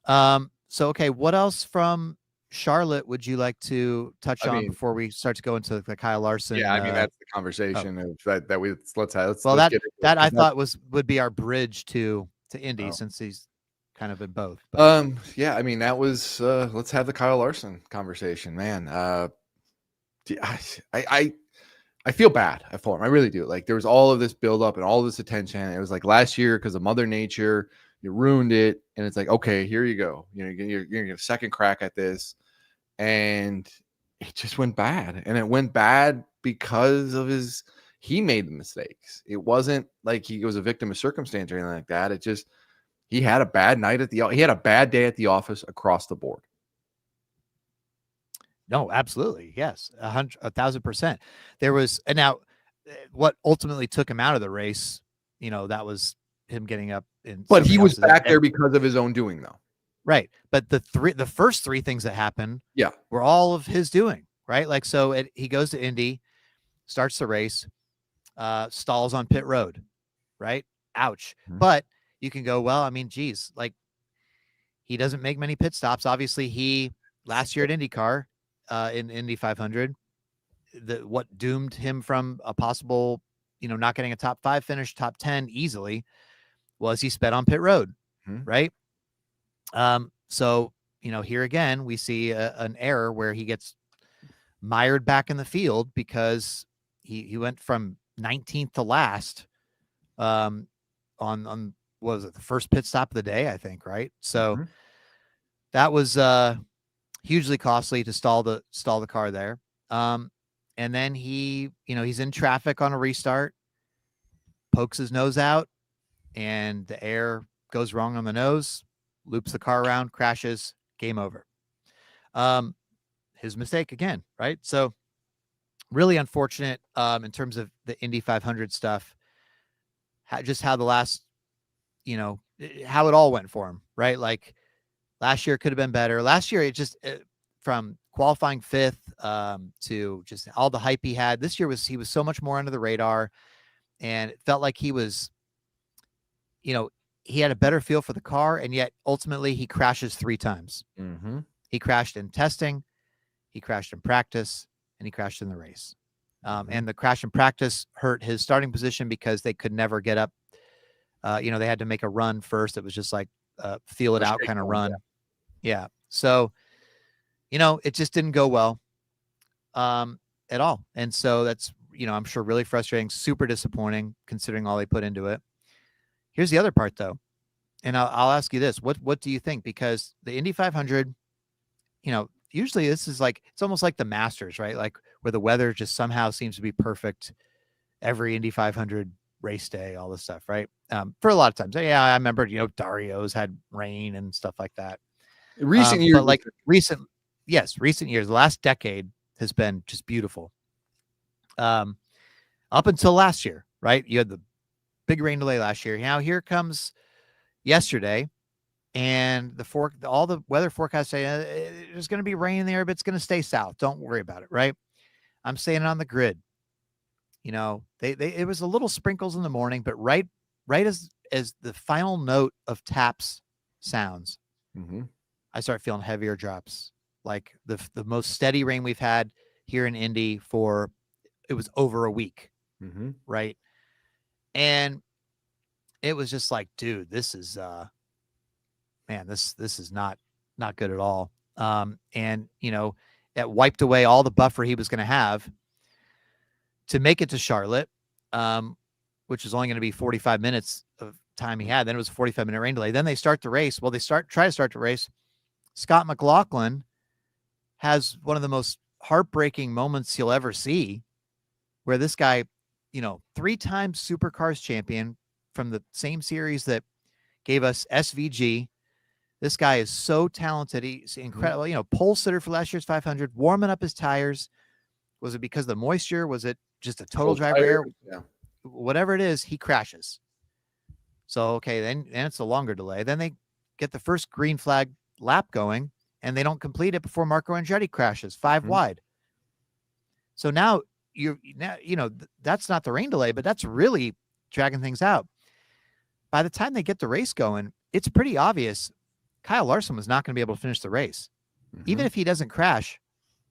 [SPEAKER 1] So okay, what else from Charlotte would you like to touch
[SPEAKER 2] I
[SPEAKER 1] on
[SPEAKER 2] mean,
[SPEAKER 1] before we start to go into the Kyle
[SPEAKER 2] yeah,
[SPEAKER 1] Larson?
[SPEAKER 2] I mean, that's the
[SPEAKER 1] Oh,
[SPEAKER 2] conversation of that we
[SPEAKER 1] well,
[SPEAKER 2] let's
[SPEAKER 1] that
[SPEAKER 2] get into it
[SPEAKER 1] that I
[SPEAKER 2] because that's
[SPEAKER 1] thought would be our bridge to Indy
[SPEAKER 2] oh.
[SPEAKER 1] since he's kind of in both. But
[SPEAKER 2] Yeah, I mean, that was let's have the Kyle Larson conversation, man. I I feel bad for him. I really do. Like there was all of this buildup and all this attention. It was like last year because of Mother Nature, you ruined it, and it's like, okay, here you go. You're gonna get a second crack at this, and it just went bad. And it went bad because of he made the mistakes. It wasn't like he was a victim of circumstance or anything like that. It just he had a bad night he had a bad day at the office across the board.
[SPEAKER 1] no, absolutely, yes, 1,000%. There was, and now what ultimately took him out of the race, that was him getting up in
[SPEAKER 2] But he
[SPEAKER 1] somebody
[SPEAKER 2] was
[SPEAKER 1] else's.
[SPEAKER 2] back there because of his own doing, though.
[SPEAKER 1] Right. But the first three things that happened
[SPEAKER 2] Yeah.
[SPEAKER 1] were all of his doing, right? Like, so he goes to Indy, starts the race, stalls on pit road, right? Ouch.
[SPEAKER 2] Mhm.
[SPEAKER 1] But you can go, well, I mean, geez, like he doesn't make many pit stops. Obviously, he last year at IndyCar, in Indy 500, what doomed him from a possible, not getting a top 5 finish, top 10 easily was he sped on pit road,
[SPEAKER 2] Mhm.
[SPEAKER 1] right? So, here again, we see an error where he gets mired back in the field because he went from 19th to last on what was it, the first pit stop of the day, I think, right? So
[SPEAKER 2] Mhm.
[SPEAKER 1] that was hugely costly to stall the car there. And then he's in traffic on a restart, pokes his nose out, and the air goes wrong on the nose, loops the car around, crashes, game over. His mistake again, right? So really unfortunate in terms of the Indy 500 stuff. Just how the last, how it all went for him, right? Like last year could have been better. Last year, from qualifying fifth to just all the hype he had. This year he was so much more under the radar, and it felt like he was, he had a better feel for the car, and yet ultimately he crashes 3 times.
[SPEAKER 2] Mhm.
[SPEAKER 1] He crashed in testing, he crashed in practice, and he crashed in the race.
[SPEAKER 2] Mhm.
[SPEAKER 1] And the crash in practice hurt his starting position because they could never get up. They had to make a run first. It was just like feel it
[SPEAKER 2] A
[SPEAKER 1] out kind of
[SPEAKER 2] shakedown, yeah.
[SPEAKER 1] run. Yeah. So, it just didn't go well at all. And so that's, I'm sure really frustrating, super disappointing considering all they put into it. Here's the other part though. And I'll ask you this. What do you think? Because the Indy 500, usually this is like, it's almost like the Masters, right? Like where the weather just somehow seems to be perfect every Indy 500 race day, all this stuff, right? For a lot of times. Yeah, I remember, Dario's had rain and stuff like that.
[SPEAKER 2] Recent years,
[SPEAKER 1] But like recent years, the last decade has been just beautiful. Up until last year, right? You had the big rain delay last year. Now here comes yesterday, and all the weather forecasts say there's going to be rain there, but it's going to stay south. Don't worry about it, right? I'm saying it on the grid. It was a little sprinkles in the morning, but right as the final note of taps sounds,
[SPEAKER 2] Mhm.
[SPEAKER 1] I start feeling heavier drops. Like the most steady rain we've had here in Indy for it was over a week,
[SPEAKER 2] Mhm.
[SPEAKER 1] right? And it was just like, dude, this is man, this is not good at all. And It wiped away all the buffer he was going to have to make it to Charlotte, which is only going to be 45 minutes of time he had. Then it was a 45-minute rain delay. Then they start the race. Well, try to start the race. Scott McLaughlin has one of the most heartbreaking moments you'll ever see, where this guy, 3-time Supercars champion from the same series that gave us SVG. This guy is so talented. He's incredible. Pole sitter for last year's 500, warming up his tires. Was it because of the moisture? Was it just a total driver error?
[SPEAKER 2] Yeah.
[SPEAKER 1] Whatever it is, he crashes. So, okay, then it's a longer delay. Then they get the first green flag lap going, and they don't complete it before Marco Andretti crashes 5 wide. So now that's not the rain delay, but that's really dragging things out. By the time they get the race going, it's pretty obvious Kyle Larson was not going to be able to finish the race. Even if he doesn't crash,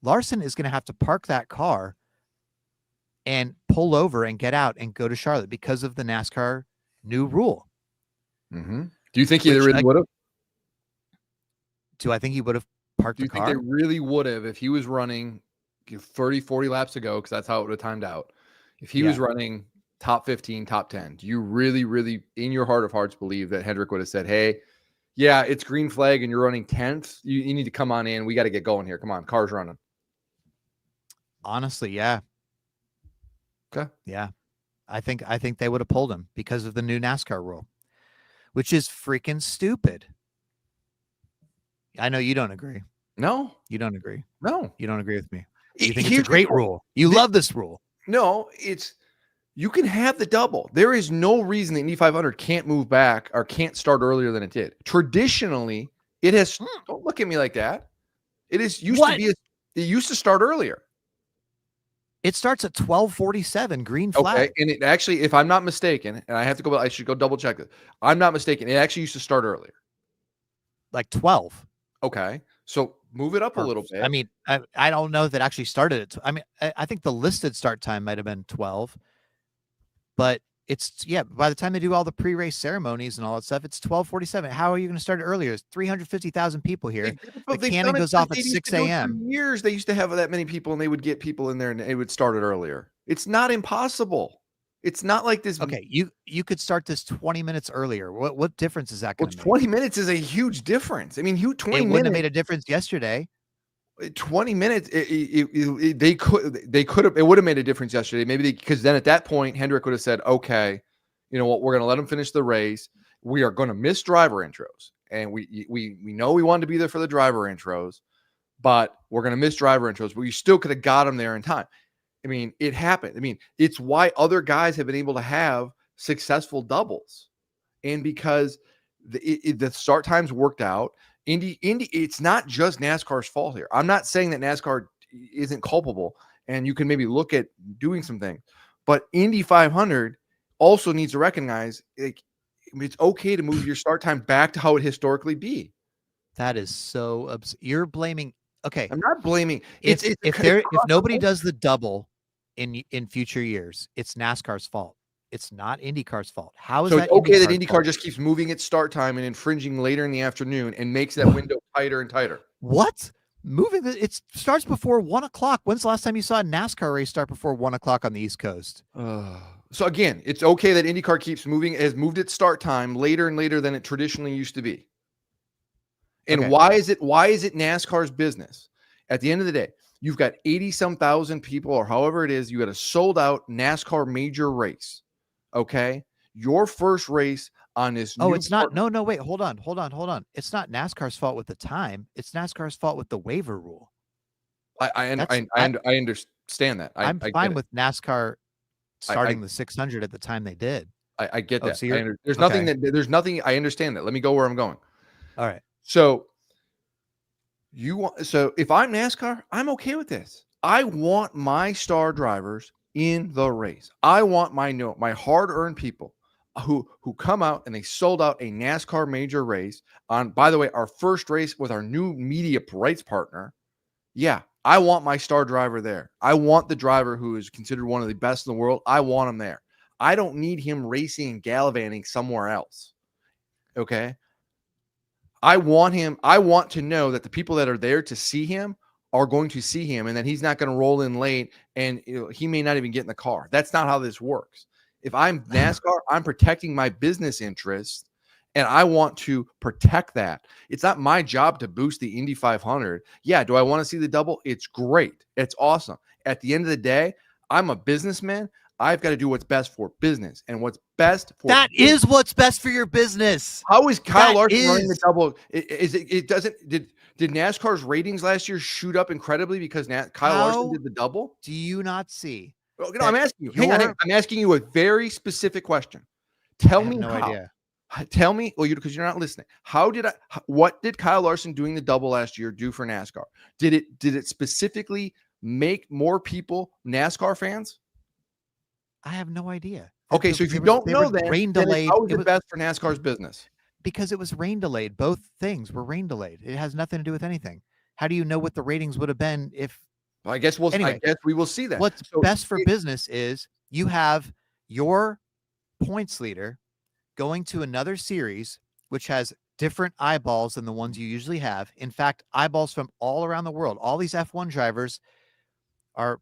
[SPEAKER 1] Larson is going to have to park that car and pull over and get out and go to Charlotte because of the NASCAR new rule.
[SPEAKER 2] Do you think he really would have?
[SPEAKER 1] Do I think he would have parked the car?
[SPEAKER 2] Do you think they really would have if he was running 30, 40 laps ago, because that's how it would have timed out? If he was running top 15, top 10, do you really, really, in your heart of hearts, believe that Hendrick would have said, hey, yeah, it's green flag and you're running 10th. You need to come on in. We got to get going here. Come on, car's running.
[SPEAKER 1] Honestly, yeah.
[SPEAKER 2] Okay.
[SPEAKER 1] Yeah. I think they would have pulled him because of the new NASCAR rule, which is freaking stupid. I know you don't agree.
[SPEAKER 2] No.
[SPEAKER 1] You don't agree.
[SPEAKER 2] No.
[SPEAKER 1] You don't agree with me. You think it's a great rule. You love this rule.
[SPEAKER 2] No, you can have the double. There is no reason the Indy 500 can't move back or can't start earlier than it did. Traditionally, it has. Don't look at me like that. It used to start earlier.
[SPEAKER 1] It starts at 12:47, green flag.
[SPEAKER 2] Okay, and it actually, if I'm not mistaken, and I should go double check this. I'm not mistaken. It actually used to start earlier.
[SPEAKER 1] Like 12.
[SPEAKER 2] Okay. So move it up a little bit.
[SPEAKER 1] I mean, I don't know if it actually started at, I think the listed start time might have been 12, but by the time they do all the pre-race ceremonies and all that stuff, it's 12:47. How are you going to start it earlier? There's 350,000 people here. The cannon goes off at 6 a.m.
[SPEAKER 2] For years, they used to have that many people, and they would get people in there, and it would start it earlier. It's not impossible. It's not like this.
[SPEAKER 1] Okay, you could start this 20 minutes earlier. What difference is that going to make?
[SPEAKER 2] 20 minutes is a huge difference. I mean, 20
[SPEAKER 1] minutes. It
[SPEAKER 2] minutes
[SPEAKER 1] wouldn't have made a difference yesterday.
[SPEAKER 2] 20 minutes, they could have, it would have made a difference yesterday. Maybe because then at that point, Hendrick would have said, okay, you know what, we're going to let him finish the race. We are going to miss driver intros. And we know we wanted to be there for the driver intros, but we're going to miss driver intros. But you still could have got him there in time. I mean, it happened. I mean, it's why other guys have been able to have successful doubles. And because the start times worked out, Indy, it's not just NASCAR's fault here. I'm not saying that NASCAR isn't culpable and you can maybe look at doing some things, but Indy 500 also needs to recognize it's okay to move your start time back to how it historically be.
[SPEAKER 1] That is so you're blaming. Okay.
[SPEAKER 2] I'm not blaming.
[SPEAKER 1] If nobody does the double in future years, it's NASCAR's fault. It's not IndyCar's fault. How is that
[SPEAKER 2] okay that IndyCar just keeps moving its start time and infringing later in the afternoon and makes that window tighter and tighter?
[SPEAKER 1] What? It starts before 1 o'clock. When's the last time you saw a NASCAR race start before 1 o'clock on the East Coast?
[SPEAKER 2] So again, it's okay that IndyCar keeps moving, has moved its start time later and later than it traditionally used to be. And why is it NASCAR's business? At the end of the day, you've got 80-some thousand people or however it is, you got a sold out NASCAR major race. Okay. Your first race on this.
[SPEAKER 1] Oh, it's not. No, wait, hold on. It's not NASCAR's fault with the time. It's NASCAR's fault with the waiver rule.
[SPEAKER 2] I understand that.
[SPEAKER 1] I'm fine with NASCAR starting the 600 at the time they did.
[SPEAKER 2] I get that.
[SPEAKER 1] So
[SPEAKER 2] there's nothing. I understand that. Let me go where I'm going.
[SPEAKER 1] All right.
[SPEAKER 2] So if I'm NASCAR, I'm okay with this. I want my star drivers in the race. I want my hard-earned people who come out and they sold out a NASCAR major race on, by the way, our first race with our new media rights partner. Yeah, I want my star driver there. I want the driver who is considered one of the best in the world. I want him there. I don't need him racing and gallivanting somewhere else. Okay? I want to know that the people that are there to see him are going to see him and then he's not going to roll in late and he may not even get in the car. That's not how this works. If I'm NASCAR, I'm protecting my business interests and I want to protect that. It's not my job to boost the Indy 500. Yeah, do I want to see the double? It's great. It's awesome. At the end of the day, I'm a businessman. I've got to do what's best for business, and what's best for
[SPEAKER 1] that is what's best for your business.
[SPEAKER 2] How is Kyle Larson running the double? It doesn't did NASCAR's ratings last year shoot up incredibly because Kyle Larson did the double?
[SPEAKER 1] Do you not see?
[SPEAKER 2] I'm asking you. Hang on, I'm asking you a very specific question. Tell me how. Idea. Tell me, because you're not listening. What did Kyle Larson doing the double last year do for NASCAR? Did it specifically make more people NASCAR fans?
[SPEAKER 1] I have no idea.
[SPEAKER 2] Okay, so if you don't know that, how is it best for NASCAR's business?
[SPEAKER 1] Because it was rain delayed. Both things were rain delayed. It has nothing to do with anything. How do you know what the ratings would have been if?
[SPEAKER 2] Well, I guess we will see that.
[SPEAKER 1] What's best for business is you have your points leader going to another series, which has different eyeballs than the ones you usually have. In fact, eyeballs from all around the world. All these F1 drivers are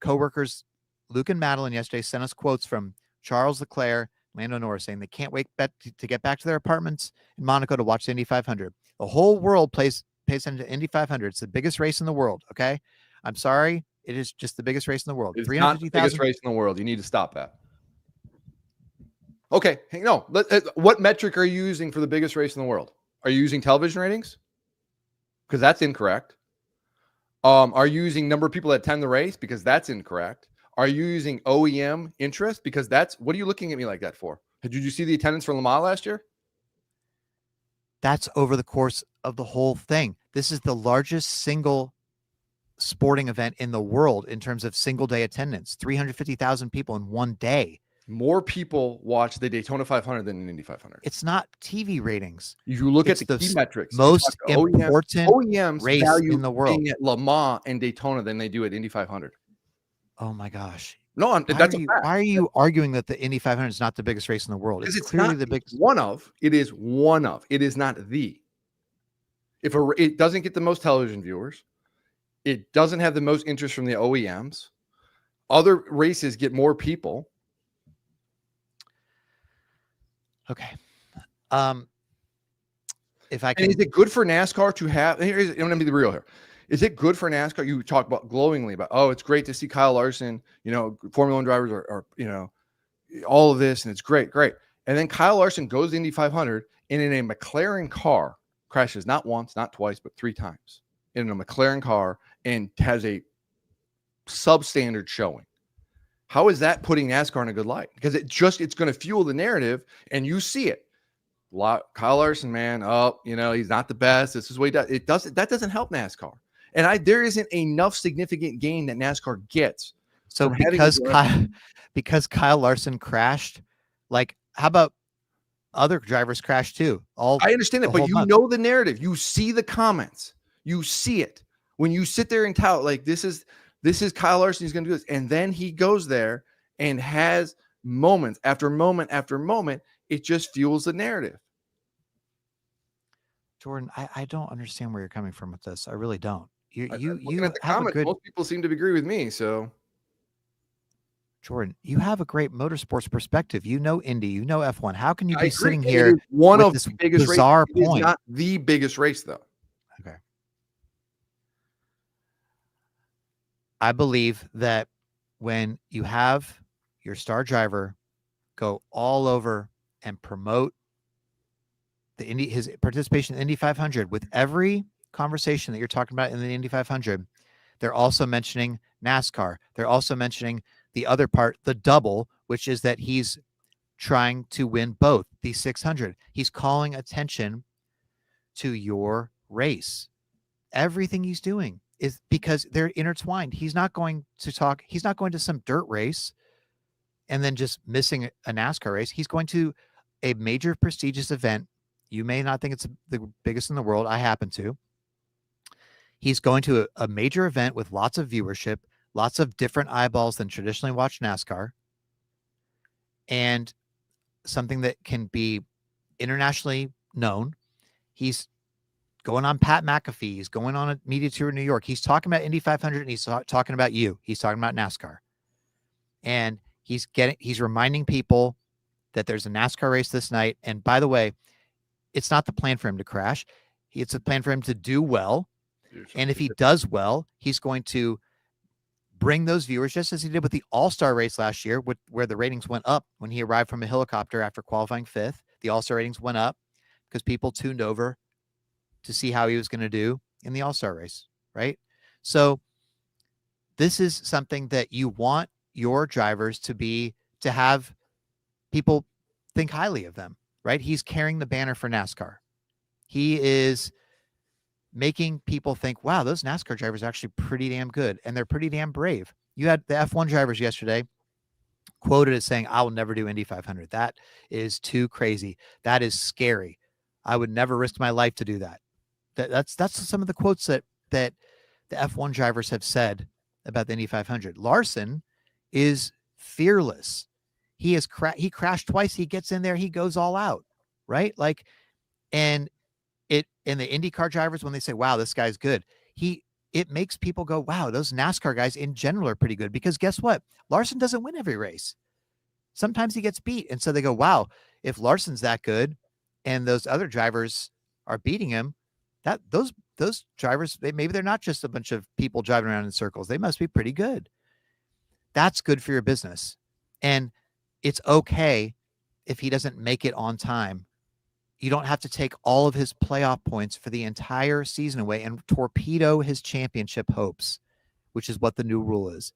[SPEAKER 1] coworkers. Luke and Madeline yesterday sent us quotes from Charles Leclerc, Lando Norris, saying they can't wait to get back to their apartments in Monaco to watch the Indy 500. The whole world pays attention to Indy 500. It's the biggest race in the world. Okay, I'm sorry, it is just the biggest race in the world.
[SPEAKER 2] It's not the biggest race in the world. You need to stop that. Okay, no. What metric are you using for the biggest race in the world? Are you using television ratings? Because that's incorrect. Are you using number of people that attend the race? Because that's incorrect. Are you using OEM interest? Because what are you looking at me like that for? Did you see the attendance for Le Mans last year?
[SPEAKER 1] That's over the course of the whole thing. This is the largest single sporting event in the world in terms of single day attendance. 350,000 people in one day.
[SPEAKER 2] More people watch the Daytona 500 than the Indy 500.
[SPEAKER 1] It's not TV ratings.
[SPEAKER 2] You look at the key metrics.
[SPEAKER 1] Most important
[SPEAKER 2] OEMs
[SPEAKER 1] race
[SPEAKER 2] value
[SPEAKER 1] in the world
[SPEAKER 2] being at Le Mans and Daytona than they do at Indy 500.
[SPEAKER 1] Oh my gosh!
[SPEAKER 2] No, that's a fact.
[SPEAKER 1] Why are you arguing that the Indy 500 is not the biggest race in the world?
[SPEAKER 2] It's clearly the biggest. It is one of. It is not the. It doesn't get the most television viewers, it doesn't have the most interest from the OEMs. Other races get more people.
[SPEAKER 1] Okay. If I can,
[SPEAKER 2] and is it good for NASCAR to have? I'm going to be real here. Is it good for NASCAR? You talk about glowingly about, it's great to see Kyle Larson, Formula One drivers are all of this, and it's great. And then Kyle Larson goes to Indy 500 and in a McLaren car crashes not once, not twice, but 3 times in a McLaren car and has a substandard showing. How is that putting NASCAR in a good light? Because it's going to fuel the narrative, and you see it. Kyle Larson, man, he's not the best. This is what he does. That doesn't help NASCAR. And there isn't enough significant gain that NASCAR gets.
[SPEAKER 1] So because Kyle Larson crashed, like, how about other drivers crash too?
[SPEAKER 2] I understand that, but know the narrative. You see the comments. You see it. When you sit there and tout, like, this is Kyle Larson, he's going to do this. And then he goes there and has moments after moment after moment. It just fuels the narrative.
[SPEAKER 1] Jordan, I don't understand where you're coming from with this. I really don't. You
[SPEAKER 2] at the
[SPEAKER 1] have
[SPEAKER 2] comments, most people seem to agree with me. So,
[SPEAKER 1] Jordan, you have a great motorsports perspective. You know Indy, you know F1. How can you be sitting
[SPEAKER 2] It
[SPEAKER 1] here
[SPEAKER 2] one
[SPEAKER 1] with
[SPEAKER 2] of
[SPEAKER 1] this
[SPEAKER 2] the biggest
[SPEAKER 1] bizarre
[SPEAKER 2] races?
[SPEAKER 1] point?
[SPEAKER 2] It is not the biggest race, though.
[SPEAKER 1] Okay. I believe that when you have your star driver go all over and promote his participation in the Indy 500 with every conversation that you're talking about in the Indy 500, they're also mentioning NASCAR. They're also mentioning the other part, the double, which is that he's trying to win both the 600. He's calling attention to your race. Everything he's doing is because they're intertwined. He's not going to some dirt race and then just missing a NASCAR race. He's going to a major prestigious event. You may not think it's the biggest in the world. I happen to. He's going to a major event with lots of viewership, lots of different eyeballs than traditionally watch NASCAR, and something that can be internationally known. He's going on Pat McAfee. He's going on a media tour in New York. He's talking about Indy 500 and he's talking about you. He's talking about NASCAR. And he's reminding people that there's a NASCAR race this night. And by the way, it's not the plan for him to crash. It's a plan for him to do well. And if he does well, he's going to bring those viewers, just as he did with the All-Star race last year, where the ratings went up when he arrived from a helicopter after qualifying 5th. The All-Star ratings went up because people tuned over to see how he was going to do in the All-Star race, right? So this is something that you want your drivers to have people think highly of them, right? He's carrying the banner for NASCAR. He is making people think, wow, those NASCAR drivers are actually pretty damn good, and they're pretty damn brave. You had the F1 drivers yesterday quoted as saying, I will never do Indy 500. That is too crazy. That is scary. I would never risk my life to do that. That's some of the quotes that the F1 drivers have said about the Indy 500. Larson is fearless. He crashed twice. He gets in there. He goes all out, right? Like, and the IndyCar drivers, when they say, wow, this guy's good, it makes people go, wow, those NASCAR guys in general are pretty good, because guess what? Larson doesn't win every race. Sometimes he gets beat. And so they go, wow, if Larson's that good and those other drivers are beating him, those drivers, maybe they're not just a bunch of people driving around in circles. They must be pretty good. That's good for your business. And it's okay if he doesn't make it on time. You don't have to take all of his playoff points for the entire season away and torpedo his championship hopes, which is what the new rule is.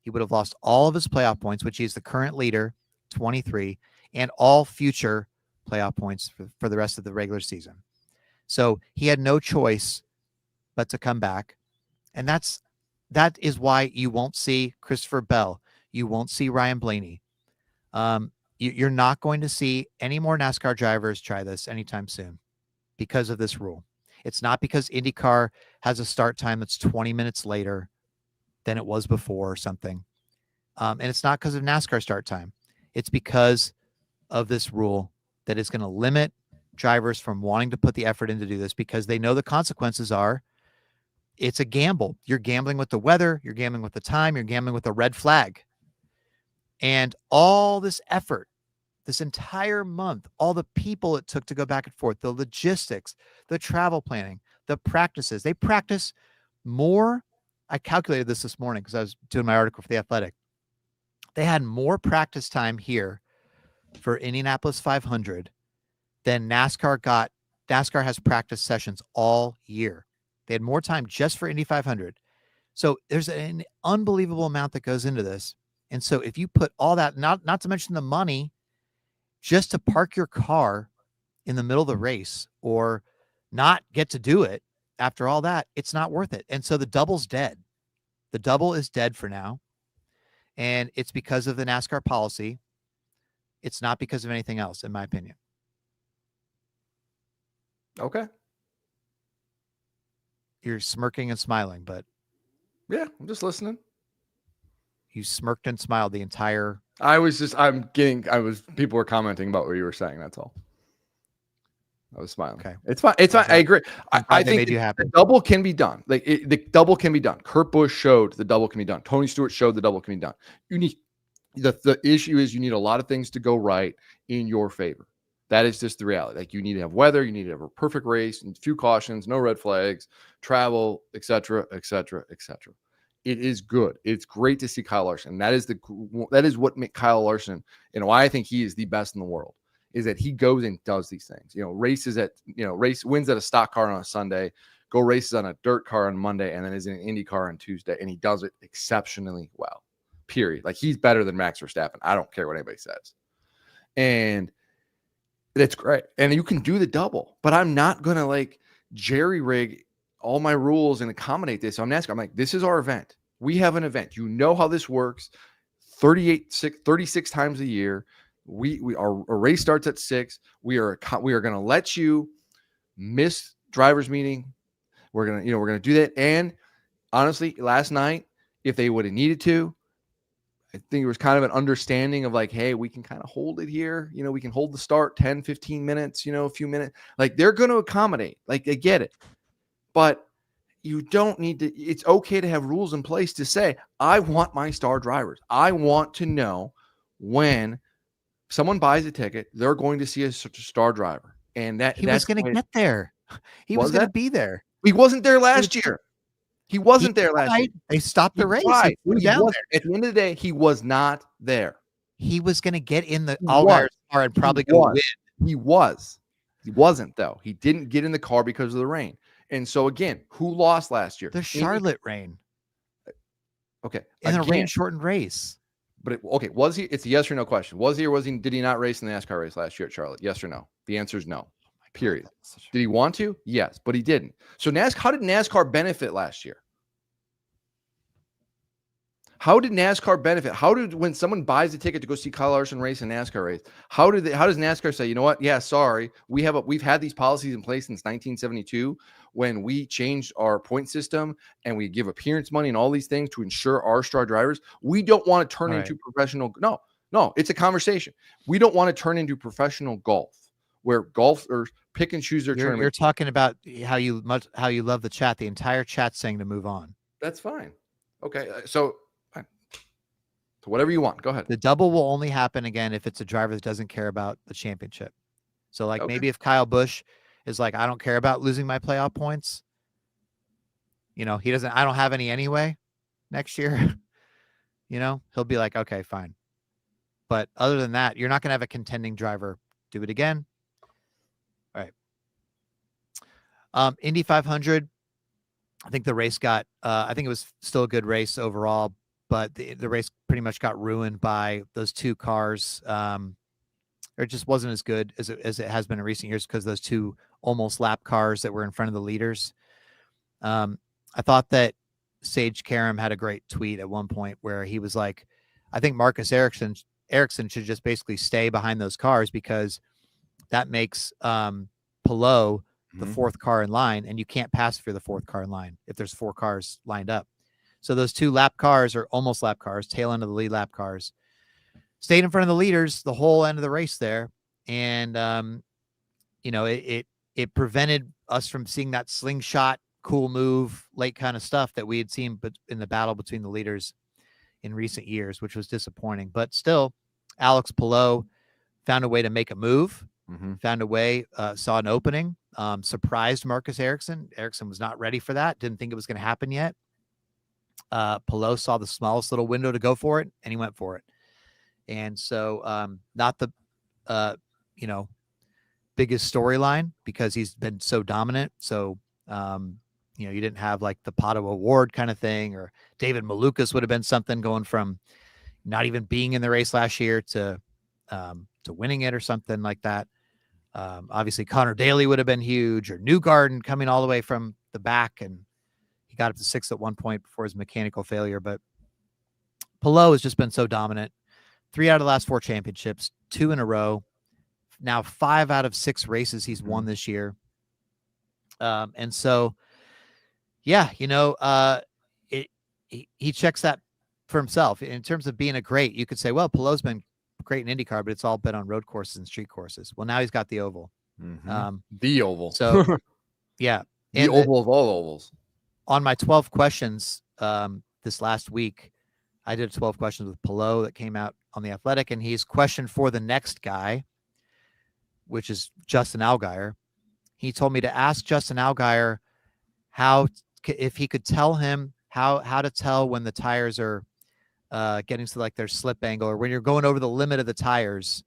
[SPEAKER 1] He would have lost all of his playoff points, which he's the current leader, 23, and all future playoff points for the rest of the regular season. So he had no choice but to come back. And that is why you won't see Christopher Bell. You won't see Ryan Blaney. You're not going to see any more NASCAR drivers try this anytime soon because of this rule. It's not because IndyCar has a start time that's 20 minutes later than it was before or something. And it's not because of NASCAR start time. It's because of this rule that is going to limit drivers from wanting to put the effort in to do this, because they know the consequences are, it's a gamble. You're gambling with the weather. You're gambling with the time. You're gambling with a red flag. And all this effort, this entire month, all the people it took to go back and forth, the logistics, the travel planning, the practices. They practice more. I calculated this morning because I was doing my article for The Athletic. They had more practice time here for Indianapolis 500 than NASCAR got. NASCAR has practice sessions all year. They had more time just for Indy 500. So there's an unbelievable amount that goes into this. And so if you put all that, not to mention the money, just to park your car in the middle of the race or not get to do it after all that, it's not worth it. And so the double's dead. The double is dead for now. And it's because of the NASCAR policy. It's not because of anything else, in my opinion.
[SPEAKER 2] Okay.
[SPEAKER 1] You're smirking and smiling, but
[SPEAKER 2] yeah, I'm just listening.
[SPEAKER 1] You smirked and smiled the entire.
[SPEAKER 2] People were commenting about what you were saying. That's all. I was smiling.
[SPEAKER 1] Okay.
[SPEAKER 2] It's fine. It's fine. I agree. I think the double can be done. The double can be done. Kurt Busch showed the double can be done. Tony Stewart showed the double can be done. You need the issue is you need a lot of things to go right in your favor. That is just the reality. Like, you need to have weather, you need to have a perfect race, and few cautions, no red flags, travel, etc., etc., etc. It is good. It's great to see Kyle Larson. That is what makes Kyle Larson, and why I think he is the best in the world, is that he goes and does these things. Wins at a stock car on a Sunday, go races on a dirt car on Monday, and then is in an Indy car on Tuesday, and he does it exceptionally well. Period. Like, he's better than Max Verstappen. I don't care what anybody says. And that's great. And you can do the double, but I'm not going to jerry rig all my rules and accommodate this. So I'm asking, I'm like, this is our event. We have an event. You know how this works. 36 times a year. Our race starts at 6. We are going to let you miss driver's meeting. We're going to do that. And honestly, last night, if they would have needed to, I think it was kind of an understanding of like, hey, we can kind of hold it here. You know, we can hold the start 10, 15 minutes, you know, a few minutes. Like they're going to accommodate. Like they get it. But you don't need to, it's okay to have rules in place to say, I want my star drivers. I want to know when someone buys a ticket, they're going to see a star driver. And
[SPEAKER 1] he was going to get there. He was going to be there.
[SPEAKER 2] He wasn't there last year. He wasn't there last year.
[SPEAKER 1] They stopped the race. He flew down there.
[SPEAKER 2] At the end of the day, he was not there.
[SPEAKER 1] He was going to get in the Allgaier's car and probably go win.
[SPEAKER 2] He was. He wasn't, though. He didn't get in the car because of the rain. And so, again, who lost last year?
[SPEAKER 1] The Charlotte rain.
[SPEAKER 2] Okay.
[SPEAKER 1] In a rain-shortened race.
[SPEAKER 2] But, okay, was he? It's a yes or no question. Was he or was he? Did he not race in the NASCAR race last year at Charlotte? Yes or no? The answer is no. Period. Did he want to? Yes, but he didn't. So how did NASCAR benefit last year? How did NASCAR benefit? When someone buys a ticket to go see Kyle Larson race a NASCAR race, how does NASCAR say, you know what? Yeah, sorry. We've had these policies in place since 1972 when we changed our point system and we give appearance money and all these things to ensure our star drivers. We don't want to turn into professional. No, it's a conversation. We don't want to turn into professional golf where golfers pick and choose their tournament.
[SPEAKER 1] You're talking about how you love the chat. The entire chat's saying to move on.
[SPEAKER 2] That's fine. Okay, so whatever you want. Go ahead.
[SPEAKER 1] The double will only happen again if it's a driver that doesn't care about the championship. So like maybe if Kyle Busch is like, I don't care about losing my playoff points. You know, I don't have any anyway next year. You know, he'll be like, okay, fine. But other than that, you're not going to have a contending driver do it again. All right. Indy 500. I think the race I think it was still a good race overall, but the race pretty much got ruined by those two cars. It just wasn't as good as it has been in recent years because those two almost lap cars that were in front of the leaders. I thought that Sage Karam had a great tweet at one point where he was like, I think Marcus Ericsson should just basically stay behind those cars because that makes Palou the fourth car in line, and you can't pass for the fourth car in line if there's four cars lined up. So those two lap cars are almost lap cars, tail end of the lead lap cars, stayed in front of the leaders the whole end of the race there. And, you know, it prevented us from seeing that slingshot, cool move, late kind of stuff that we had seen in the battle between the leaders in recent years, which was disappointing. But still, Alex Palou found a way to make a move, found a way, saw an opening, surprised Marcus Ericsson. Ericsson was not ready for that, didn't think it was going to happen yet. Palou saw the smallest little window to go for it, and he went for it. And so not the, you know, biggest storyline because he's been so dominant. So, you know, you didn't have like the Pato Award kind of thing, or David Malukas would have been something going from not even being in the race last year to winning it or something like that. Obviously Connor Daly would have been huge, or Newgarden coming all the way from the back, and he got up to 6th at one point before his mechanical failure. But Palou has just been so dominant. 3 out of the last 4 championships, 2 in a row. Now 5 out of 6 races he's won this year. And so, yeah, you know, he checks that for himself. In terms of being a great, you could say, well, Palou's been great in IndyCar, but it's all been on road courses and street courses. Well, now he's got the oval.
[SPEAKER 2] The oval.
[SPEAKER 1] So, yeah.
[SPEAKER 2] The oval of all ovals.
[SPEAKER 1] On my 12 questions this last week, I did 12 questions with Palou that came out on The Athletic, and he's questioned for the next guy, which is Justin Allgaier. He told me to ask Justin Allgaier if he could tell him how to tell when the tires are getting to like their slip angle, or when you're going over the limit of the tires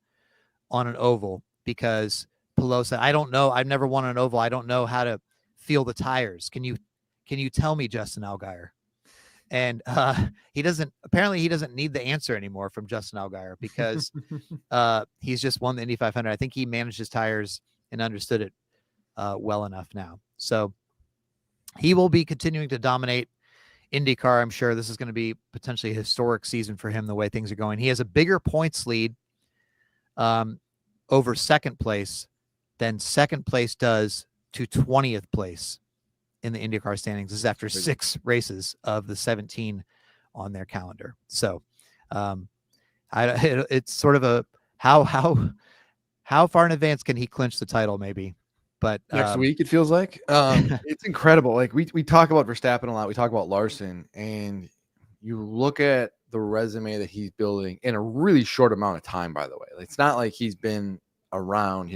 [SPEAKER 1] on an oval, because Palou said, I don't know. I've never won an oval. I don't know how to feel the tires. Can you tell me, Justin Allgaier? And he doesn't need the answer anymore from Justin Allgaier because he's just won the Indy 500. I think he managed his tires and understood it well enough now. So he will be continuing to dominate IndyCar. I'm sure this is going to be potentially a historic season for him, the way things are going. He has a bigger points lead over second place than second place does to 20th place in the IndyCar standings. This is after 6 races of the 17 on their calendar. So Um, it's sort of a how far in advance can he clinch the title? Maybe, but
[SPEAKER 2] Next week, it feels like it's incredible. Like we talk about Verstappen a lot. We talk about Larson, and you look at the resume that he's building in a really short amount of time. By the way, it's not like he's been around,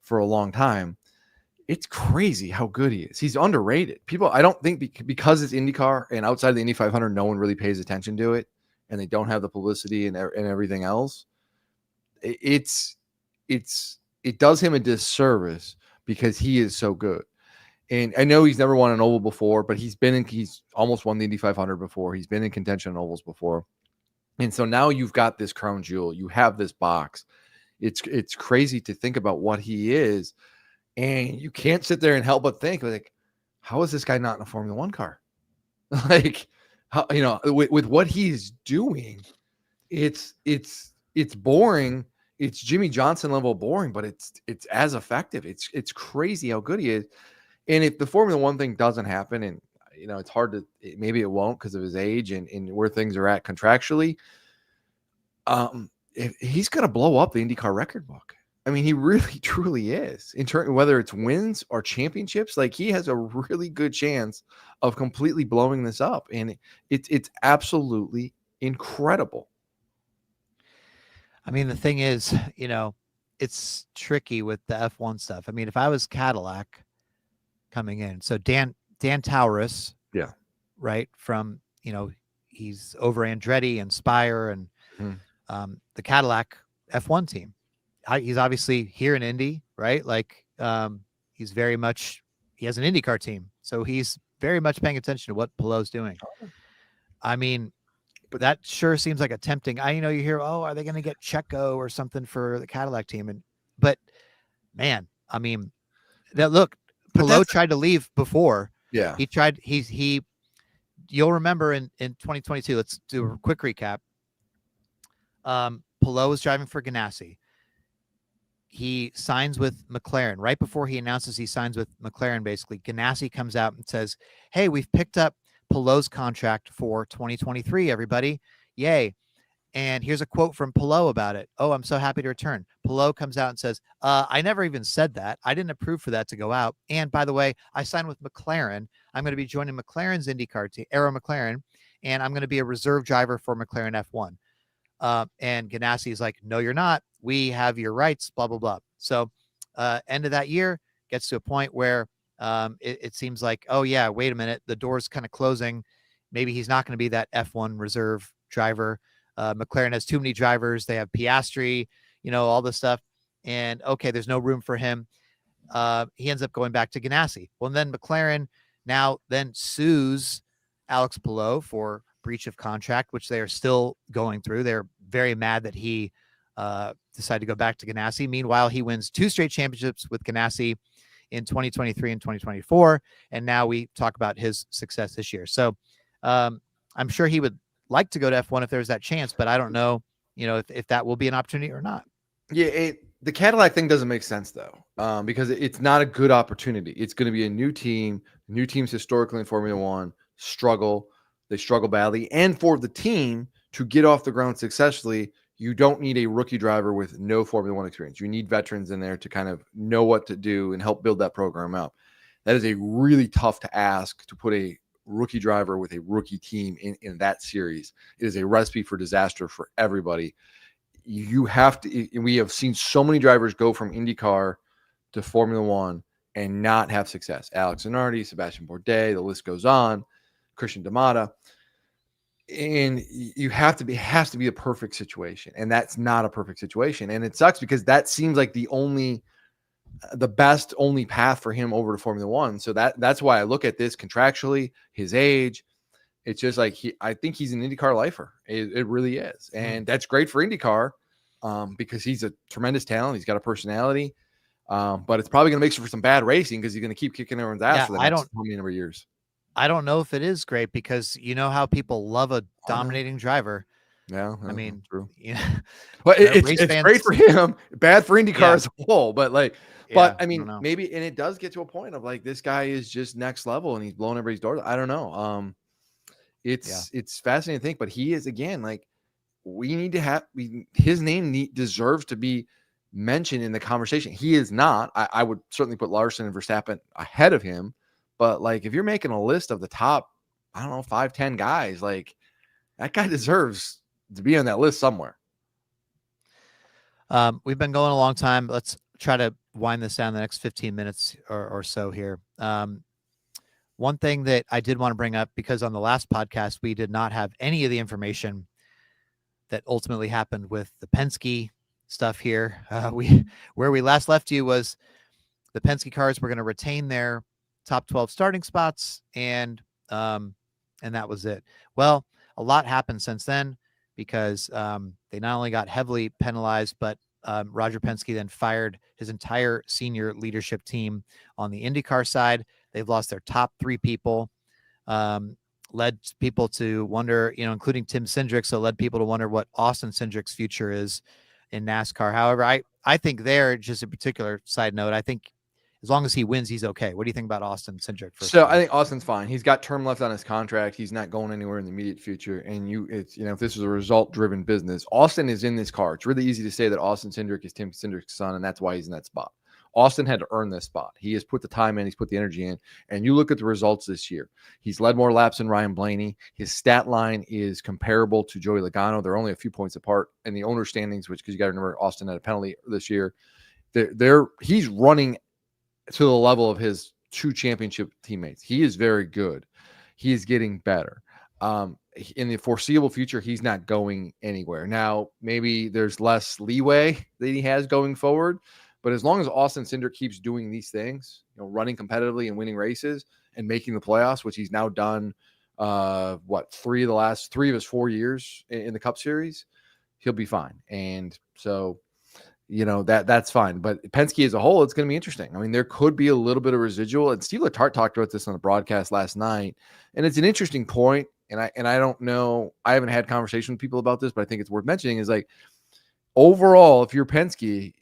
[SPEAKER 2] for a long time. It's crazy how good he is. He's underrated. People, I don't think because it's IndyCar and outside of the Indy 500, no one really pays attention to it, and they don't have the publicity and everything else. It does him a disservice because he is so good. And I know he's never won an oval before, but he's almost won the Indy 500 before. He's been in contention on ovals before. And so now you've got this crown jewel. You have this box. It's crazy to think about what he is. And you can't sit there and help but think, like, how is this guy not in a Formula One car? Like, how, with what he's doing, it's boring. It's Jimmy Johnson level boring, but it's as effective. It's crazy how good he is. And if the Formula One thing doesn't happen, and it's hard to, maybe it won't because of his age and where things are at contractually. If he's going to blow up the IndyCar record book. I mean, he really, truly is. In turn, whether it's wins or championships, like he has a really good chance of completely blowing this up, and it's absolutely incredible.
[SPEAKER 1] I mean, the thing is, it's tricky with the F1 stuff. I mean, if I was Cadillac coming in, so Dan Taurus,
[SPEAKER 2] yeah,
[SPEAKER 1] right, from he's over Andretti and Spire and the Cadillac F1 team. He's obviously here in Indy, right? Like he's very much, he has an IndyCar team. So he's very much paying attention to what Pelot's doing. I mean, but that sure seems like a tempting. You hear, are they going to get Checo or something for the Cadillac team? But man, I mean, Pelot tried to leave before.
[SPEAKER 2] Yeah.
[SPEAKER 1] He tried, you'll remember in 2022, let's do a quick recap. Pelot was driving for Ganassi. He signs with McLaren. Right before he announces he signs with McLaren, basically, Ganassi comes out and says, hey, we've picked up Pelot's contract for 2023, everybody. Yay. And here's a quote from Pelot about it. Oh, I'm so happy to return. Pelot comes out and says, I never even said that. I didn't approve for that to go out. And by the way, I signed with McLaren. I'm going to be joining McLaren's IndyCar team, Aero McLaren, and I'm going to be a reserve driver for McLaren F1. And Ganassi is like, no, you're not. We have your rights, blah, blah, blah. So end of that year gets to a point where it seems like, oh, yeah, wait a minute. The door's kind of closing. Maybe he's not going to be that F1 reserve driver. McLaren has too many drivers. They have Piastri, all this stuff. And, okay, there's no room for him. He ends up going back to Ganassi. Well, and then McLaren now then sues Alex Pelot for breach of contract, which they are still going through. They're very mad that he decided to go back to Ganassi. Meanwhile, he wins 2 straight championships with Ganassi in 2023 and 2024. And now we talk about his success this year. So I'm sure he would like to go to F1 if there's that chance, but I don't know, if that will be an opportunity or not.
[SPEAKER 2] Yeah, the Cadillac thing doesn't make sense though, because it's not a good opportunity. It's going to be a new team. New teams historically in Formula One struggle. They struggle badly. And for the team to get off the ground successfully, you don't need a rookie driver with no Formula One experience. You need veterans in there to kind of know what to do and help build that program out. That is a really tough to ask, to put a rookie driver with a rookie team in that series. It is a recipe for disaster for everybody. You have to, we have seen so many drivers go from IndyCar to Formula One and not have success. Alex Zanardi, Sebastian Bourdais, the list goes on. Christian D'Amata, and it has to be a perfect situation, and that's not a perfect situation, and it sucks because that seems like the best path for him over to Formula One. So that's why I look at this contractually, his age. It's just like I think he's an IndyCar lifer. It really is, and that's great for IndyCar because he's a tremendous talent. He's got a personality, but it's probably going to make for some bad racing because he's going to keep kicking everyone's ass for the next how many number of years.
[SPEAKER 1] I don't know if it is great because you know how people love a dominating driver.
[SPEAKER 2] Yeah,
[SPEAKER 1] I mean,
[SPEAKER 2] true.
[SPEAKER 1] Well,
[SPEAKER 2] it's great for him, bad for IndyCar as a whole. But I mean, maybe, and it does get to a point of like this guy is just next level and he's blowing everybody's doors. I don't know. It's fascinating to think, but he is again like we need to have his name deserves to be mentioned in the conversation. He is not. I would certainly put Larson and Verstappen ahead of him, but like if you're making a list of the top, I don't know, 5-10 guys, like that guy deserves to be on that list somewhere.
[SPEAKER 1] We've been going a long time. Let's try to wind this down the next 15 minutes or so here. One thing that I did want to bring up, because on the last podcast, we did not have any of the information that ultimately happened with the Penske stuff here. Where we last left you was the Penske cars were going to retain their top 12 starting spots, and that was it. Well, a lot happened since then, because they not only got heavily penalized, but Roger Penske then fired his entire senior leadership team on the IndyCar side. They've lost their top 3 people, led people to wonder, including Tim Cindric, so led people to wonder what Austin Cindric's future is in NASCAR. However, I think there, just a particular side note, I think as long as he wins, he's okay. What do you think about Austin Cindric?
[SPEAKER 2] I think Austin's fine. He's got term left on his contract. He's not going anywhere in the immediate future. And if this is a result-driven business, Austin is in this car. It's really easy to say that Austin Cindric is Tim Cindric's son, and that's why he's in that spot. Austin had to earn this spot. He has put the time in. He's put the energy in. And you look at the results this year. He's led more laps than Ryan Blaney. His stat line is comparable to Joey Logano. They're only a few points apart in the owner standings, because you got to remember Austin had a penalty this year. He's running to the level of his 2 championship teammates. He is very good. He is getting better. In the foreseeable future, he's not going anywhere. Now, maybe there's less leeway that he has going forward, but as long as Austin Cindric keeps doing these things, running competitively and winning races and making the playoffs, which he's now done, 3 of his 4 years in the Cup Series, he'll be fine. And so, that's fine. But Penske as a whole, it's going to be interesting. I mean, there could be a little bit of residual. And Steve Letarte talked about this on the broadcast last night. And it's an interesting point. And I don't know. I haven't had conversation with people about this, but I think it's worth mentioning is like, overall, if you're Penske,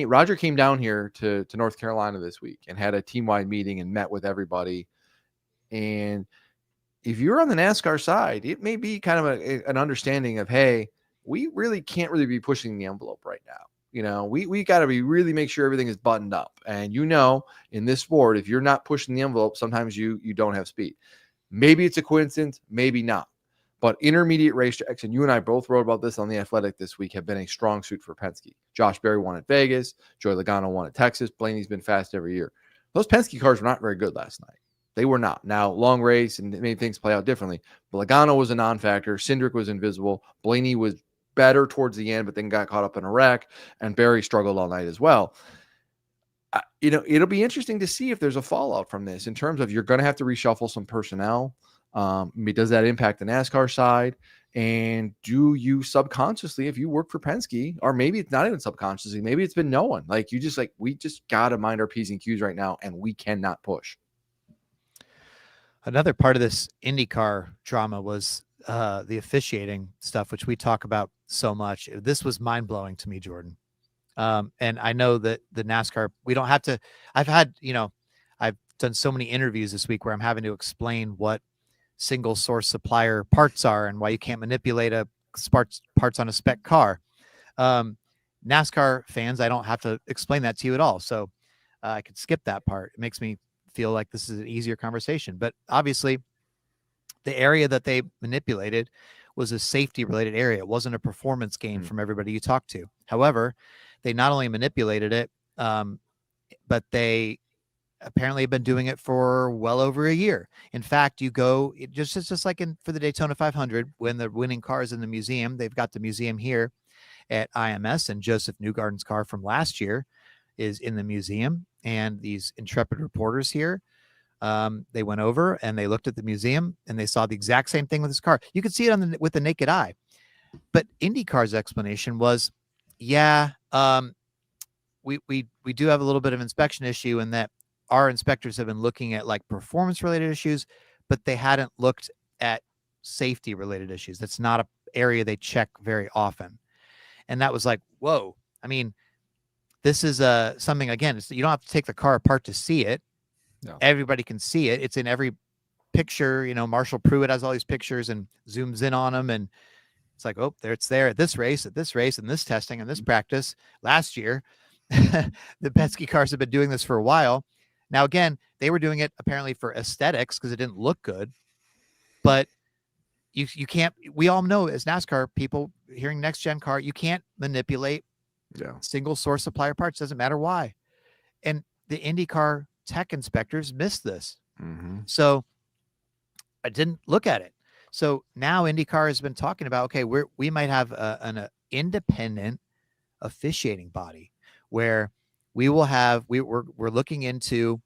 [SPEAKER 2] Roger came down here to North Carolina this week and had a team-wide meeting and met with everybody. And if you're on the NASCAR side, it may be kind of an understanding of, hey, we really can't really be pushing the envelope right now. We got to really make sure everything is buttoned up. And in this sport, if you're not pushing the envelope, sometimes you don't have speed. Maybe it's a coincidence, maybe not. But intermediate racetracks, and you and I both wrote about this on The Athletic this week, have been a strong suit for Penske. Josh Berry won at Vegas. Joey Logano won at Texas. Blaney's been fast every year. Those Penske cars were not very good last night. They were not. Now, long race and made things play out differently. But Logano was a non-factor. Cindric was invisible. Blaney was better towards the end, but then got caught up in a wreck, and Barry struggled all night as well. It'll be interesting to see if there's a fallout from this in terms of you're going to have to reshuffle some personnel. Does that impact the NASCAR side? And do you subconsciously, if you work for Penske, or maybe it's not even subconsciously, maybe it's been known, like we just got to mind our P's and Q's right now, and we cannot push.
[SPEAKER 1] Another part of this IndyCar drama was the officiating stuff, which we talk about so much. This was mind-blowing to me, Jordan. And I know that the NASCAR, we don't have to, I've done so many interviews this week where I'm having to explain what single source supplier parts are and why you can't manipulate parts on a spec car. NASCAR fans, I don't have to explain that to you at all. So I could skip that part. It makes me feel like this is an easier conversation, but obviously the area that they manipulated was a safety related area. It wasn't a performance gain from everybody you talked to. However, they not only manipulated it, but they apparently have been doing it for well over a year. In fact, it's just like for the Daytona 500, when the winning car is in the museum, they've got the museum here at IMS, and Joseph Newgarden's car from last year is in the museum. And these intrepid reporters here, they went over and they looked at the museum and they saw the exact same thing with his car. You could see it with the naked eye. But IndyCar's explanation was, we do have a little bit of inspection issue in that our inspectors have been looking at like performance related issues, but they hadn't looked at safety related issues. That's not an area they check very often. And that was like, whoa. I mean, this is something, again, you don't have to take the car apart to see it. No. Everybody can see it. It's in every picture. Marshall Pruitt has all these pictures and zooms in on them. And It's like, oh, there it's there at this race, and this testing, and this practice. Last year, the Penske cars have been doing this for a while. Now, again, they were doing it apparently for aesthetics because it didn't look good. But you can't. We all know as NASCAR people hearing next gen car, you can't manipulate single source supplier parts. Doesn't matter why. And the IndyCar tech inspectors missed this.
[SPEAKER 2] Mm-hmm.
[SPEAKER 1] So I didn't look at it. So now IndyCar has been talking about, okay, we might have an independent officiating body where we will have, we're looking into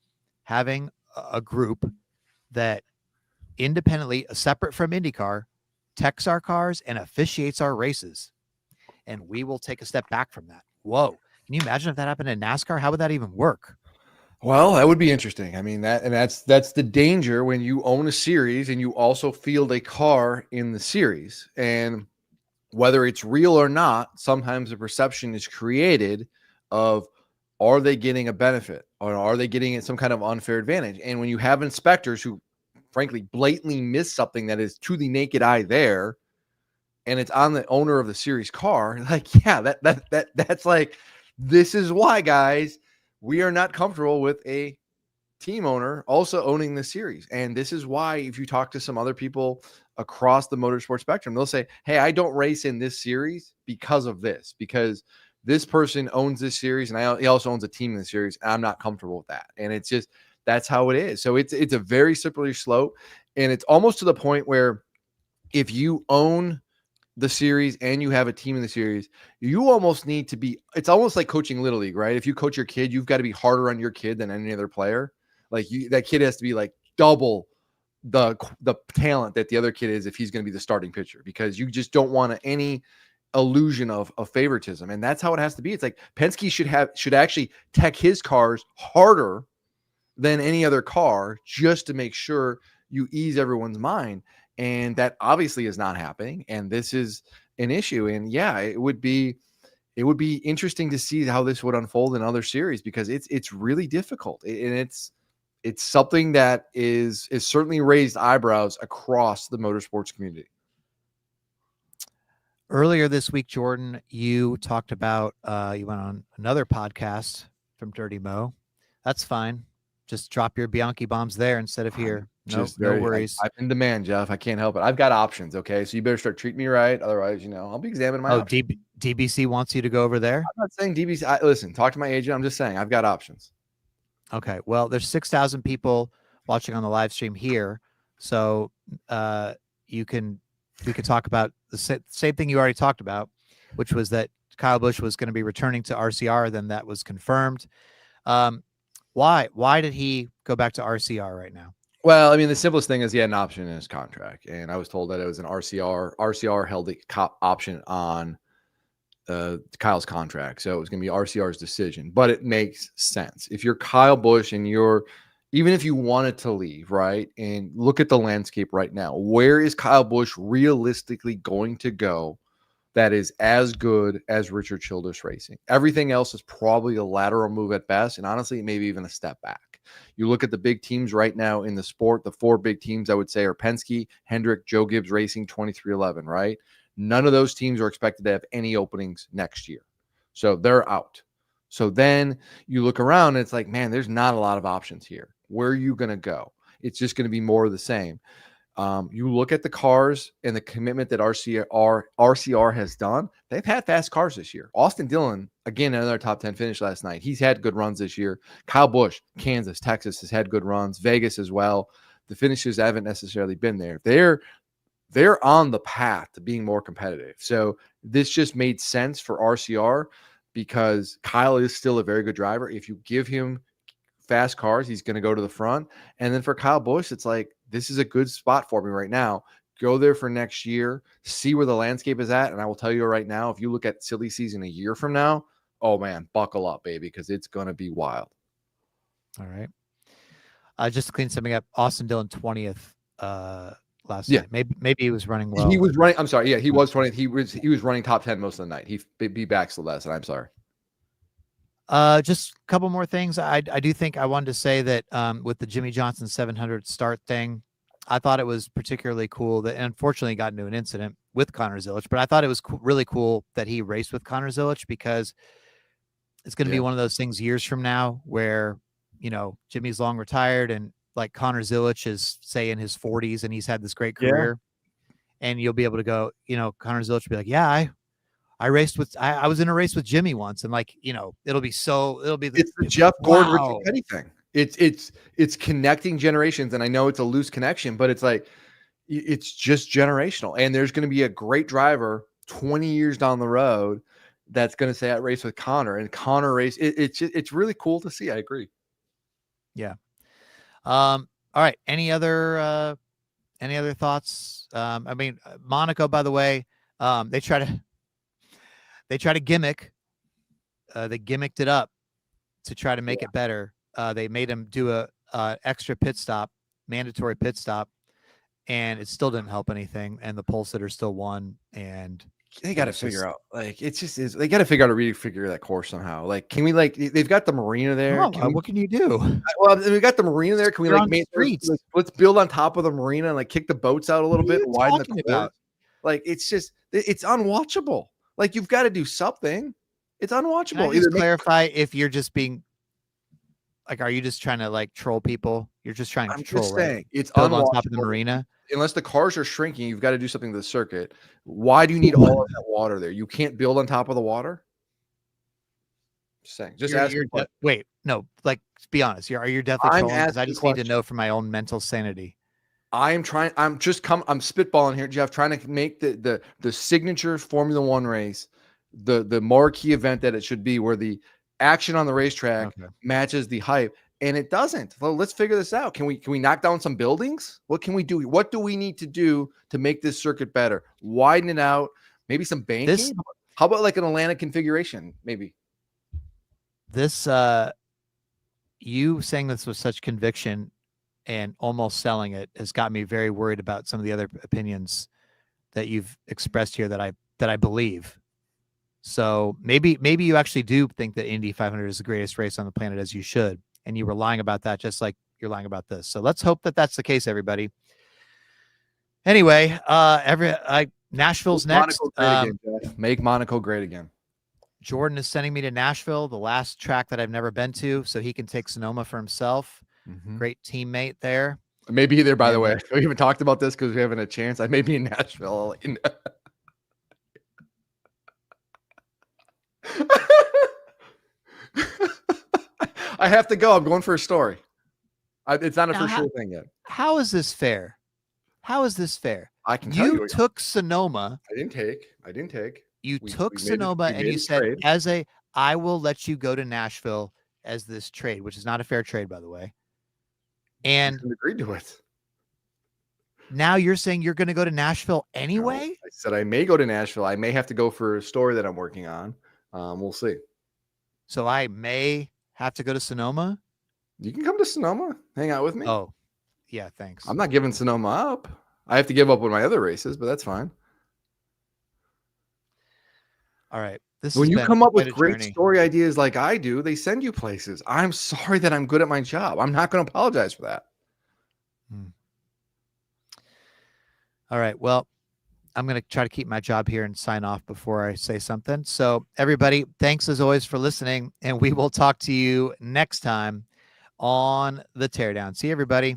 [SPEAKER 1] having a group that independently, separate from IndyCar, techs our cars and officiates our races. And we will take a step back from that. Whoa. Can you imagine if that happened in NASCAR? How would that even work?
[SPEAKER 2] Well, that would be interesting. I mean, that's the danger when you own a series and you also field a car in the series. And whether it's real or not, sometimes the perception is created of, are they getting a benefit or are they getting some kind of unfair advantage? And when you have inspectors who frankly blatantly miss something that is to the naked eye there, and it's on the owner of the series car, like, yeah, that's like, this is why, guys, we are not comfortable with a team owner also owning the series. And this is why, if you talk to some other people across the motorsport spectrum, they'll say, hey, I don't race in this series because of this, because this person owns this series and he also owns a team in the series. And I'm not comfortable with that. And it's just, that's how it is. So it's a very slippery slope. And it's almost to the point where if you own the series and you have a team in the series, you almost need to be, it's almost like coaching Little League, right? If you coach your kid, you've got to be harder on your kid than any other player. Like that kid has to be like double the talent that the other kid is if he's going to be the starting pitcher, because you just don't want any illusion of favoritism. And that's how it has to be. It's like Penske should actually tech his cars harder than any other car just to make sure you ease everyone's mind. And that obviously is not happening. And this is an issue. And yeah, it would be interesting to see how this would unfold in other series, because it's really difficult. And it's something that is certainly raised eyebrows across the motorsports community.
[SPEAKER 1] Earlier this week, Jordan, you talked about, you went on another podcast from Dirty Mo. That's fine. Just drop your Bianchi bombs there instead of here. No worries.
[SPEAKER 2] I'm in demand, Jeff. I can't help it. I've got options. Okay. So you better start treating me right. Otherwise, I'll be examining my options.
[SPEAKER 1] DBC wants you to go over there?
[SPEAKER 2] I'm not saying DBC. Listen, talk to my agent. I'm just saying I've got options.
[SPEAKER 1] Okay. Well, there's 6,000 people watching on the live stream here. So we can talk about the same thing you already talked about, which was that Kyle Busch was going to be returning to RCR. Then that was confirmed. Why did he go back to RCR right now?
[SPEAKER 2] Well, I mean, the simplest thing is he had an option in his contract, and I was told that it was an RCR. RCR held the option on Kyle's contract, so it was going to be RCR's decision. But it makes sense if you're Kyle Busch and even if you wanted to leave, right? And look at the landscape right now. Where is Kyle Busch realistically going to go that is as good as Richard Childress Racing? Everything else is probably a lateral move at best, and honestly, maybe even a step back. You look at the big teams right now in the sport, the four big teams I would say are Penske, Hendrick, Joe Gibbs Racing, 2311, right? None of those teams are expected to have any openings next year. So they're out. So then you look around and it's like, man, there's not a lot of options here. Where are you going to go? It's just going to be more of the same. You look at the cars and the commitment that RCR has done. They've had fast cars this year. Austin Dillon, again, another top 10 finish last night. He's had good runs this year. Kyle Busch, Kansas, Texas has had good runs. Vegas as well. The finishes haven't necessarily been there. They're on the path to being more competitive. So this just made sense for RCR because Kyle is still a very good driver. If you give him fast cars, he's going to go to the front. And then for Kyle Busch, it's like, this is a good spot for me right now. Go there for next year, see where the landscape is at. And I will tell you right now, if you look at silly season a year from now, oh man, buckle up, baby, because it's going to be wild.
[SPEAKER 1] All right. Just to clean something up, Austin Dillon 20th last night. Maybe he was running well.
[SPEAKER 2] He was running. I'm sorry. Yeah, he was 20th. He was running top 10 most of the night. He backs the less, and I'm sorry.
[SPEAKER 1] Just a couple more things. I do think I wanted to say that with the Jimmy Johnson 700 start thing, I thought it was particularly cool that, and unfortunately, got into an incident with Connor Zilic. But I thought it was really cool that he raced with Connor Zilic, because it's going to be one of those things years from now where, Jimmy's long retired and like Connor Zilic is, say, in his 40s and he's had this great career, and you'll be able to go, Connor Zilic will be like, yeah, I raced with, I was in a race with Jimmy once, and like, it'll be
[SPEAKER 2] it's the Jeff Gordon, Richard Petty thing. It's connecting generations, and I know it's a loose connection, but it's like, it's just generational. And there's going to be a great driver 20 years down the road that's going to say, I raced with Connor, and Connor race. It's really cool to see. I agree.
[SPEAKER 1] Yeah. All right. Any other thoughts? I mean, Monaco, by the way, they try to gimmick. They gimmicked it up to try to make it better. They made him do a extra pit stop, mandatory pit stop, and it still didn't help anything. And the pole sitter still won. And
[SPEAKER 2] they got to figure out, like, it's just is. They got to figure out to refigure that course somehow. Like, can we, like, they've got the marina there?
[SPEAKER 1] What can you do?
[SPEAKER 2] Well, we got the marina there. Can we let's build on top of the marina and like kick the boats out a little bit, widen the course? Like, it's unwatchable. Like, you've got to do something. It's unwatchable.
[SPEAKER 1] Can I just clarify if you're just being like, are you just trying to like troll people? You're just trying to control,
[SPEAKER 2] just saying,
[SPEAKER 1] right?
[SPEAKER 2] It's
[SPEAKER 1] build on top of the marina.
[SPEAKER 2] Unless the cars are shrinking, you've got to do something to the circuit. Why do you need all of that water there? You can't build on top of the water. Just saying. Just ask.
[SPEAKER 1] Wait, no. Like, be honest. Are you definitely trolling? Because I just need to know for my own mental sanity.
[SPEAKER 2] I'm spitballing here, Jeff, trying to make the signature Formula One race, the marquee event that it should be, where the action on the racetrack matches the hype, and it doesn't. Well, let's figure this out. Can we knock down some buildings? What can we do? What do we need to do to make this circuit better? Widen it out, maybe some banking. How about like an Atlanta configuration, maybe?
[SPEAKER 1] This you saying this with such conviction and almost selling it has got me very worried about some of the other opinions that you've expressed here that I believe. So maybe you actually do think that Indy 500 is the greatest race on the planet, as you should, and you were lying about that just like you're lying about this. So let's hope that that's the case, everybody. Anyway, Nashville's next.
[SPEAKER 2] Make Monaco great again.
[SPEAKER 1] Jordan is sending me to Nashville, the last track that I've never been to, so he can take Sonoma for himself. Great teammate there.
[SPEAKER 2] I may be there, by the way. We haven't talked about this because we haven't a chance. I may be in Nashville. I have to go. I'm going for a story. It's not a for sure thing yet.
[SPEAKER 1] How is this fair? How is this fair?
[SPEAKER 2] I can tell you.
[SPEAKER 1] You took Sonoma.
[SPEAKER 2] I didn't take.
[SPEAKER 1] You took Sonoma and you said, I will let you go to Nashville as this trade, which is not a fair trade, by the way. And
[SPEAKER 2] agreed to it.
[SPEAKER 1] Now you're saying you're going to go to Nashville anyway?
[SPEAKER 2] No, I said I may go to Nashville. I may have to go for a story that I'm working on. We'll see.
[SPEAKER 1] So I may have to go to Sonoma?
[SPEAKER 2] You can come to Sonoma. Hang out with me.
[SPEAKER 1] Oh, yeah, thanks.
[SPEAKER 2] I'm not giving Sonoma up. I have to give up on my other races, but that's fine.
[SPEAKER 1] All right.
[SPEAKER 2] When you come up with great story ideas like I do, they send you places. I'm sorry that I'm good at my job. I'm not going to apologize for that.
[SPEAKER 1] All right. Well, I'm going to try to keep my job here and sign off before I say something. So everybody, thanks as always for listening, and we will talk to you next time on The Teardown. See you, everybody.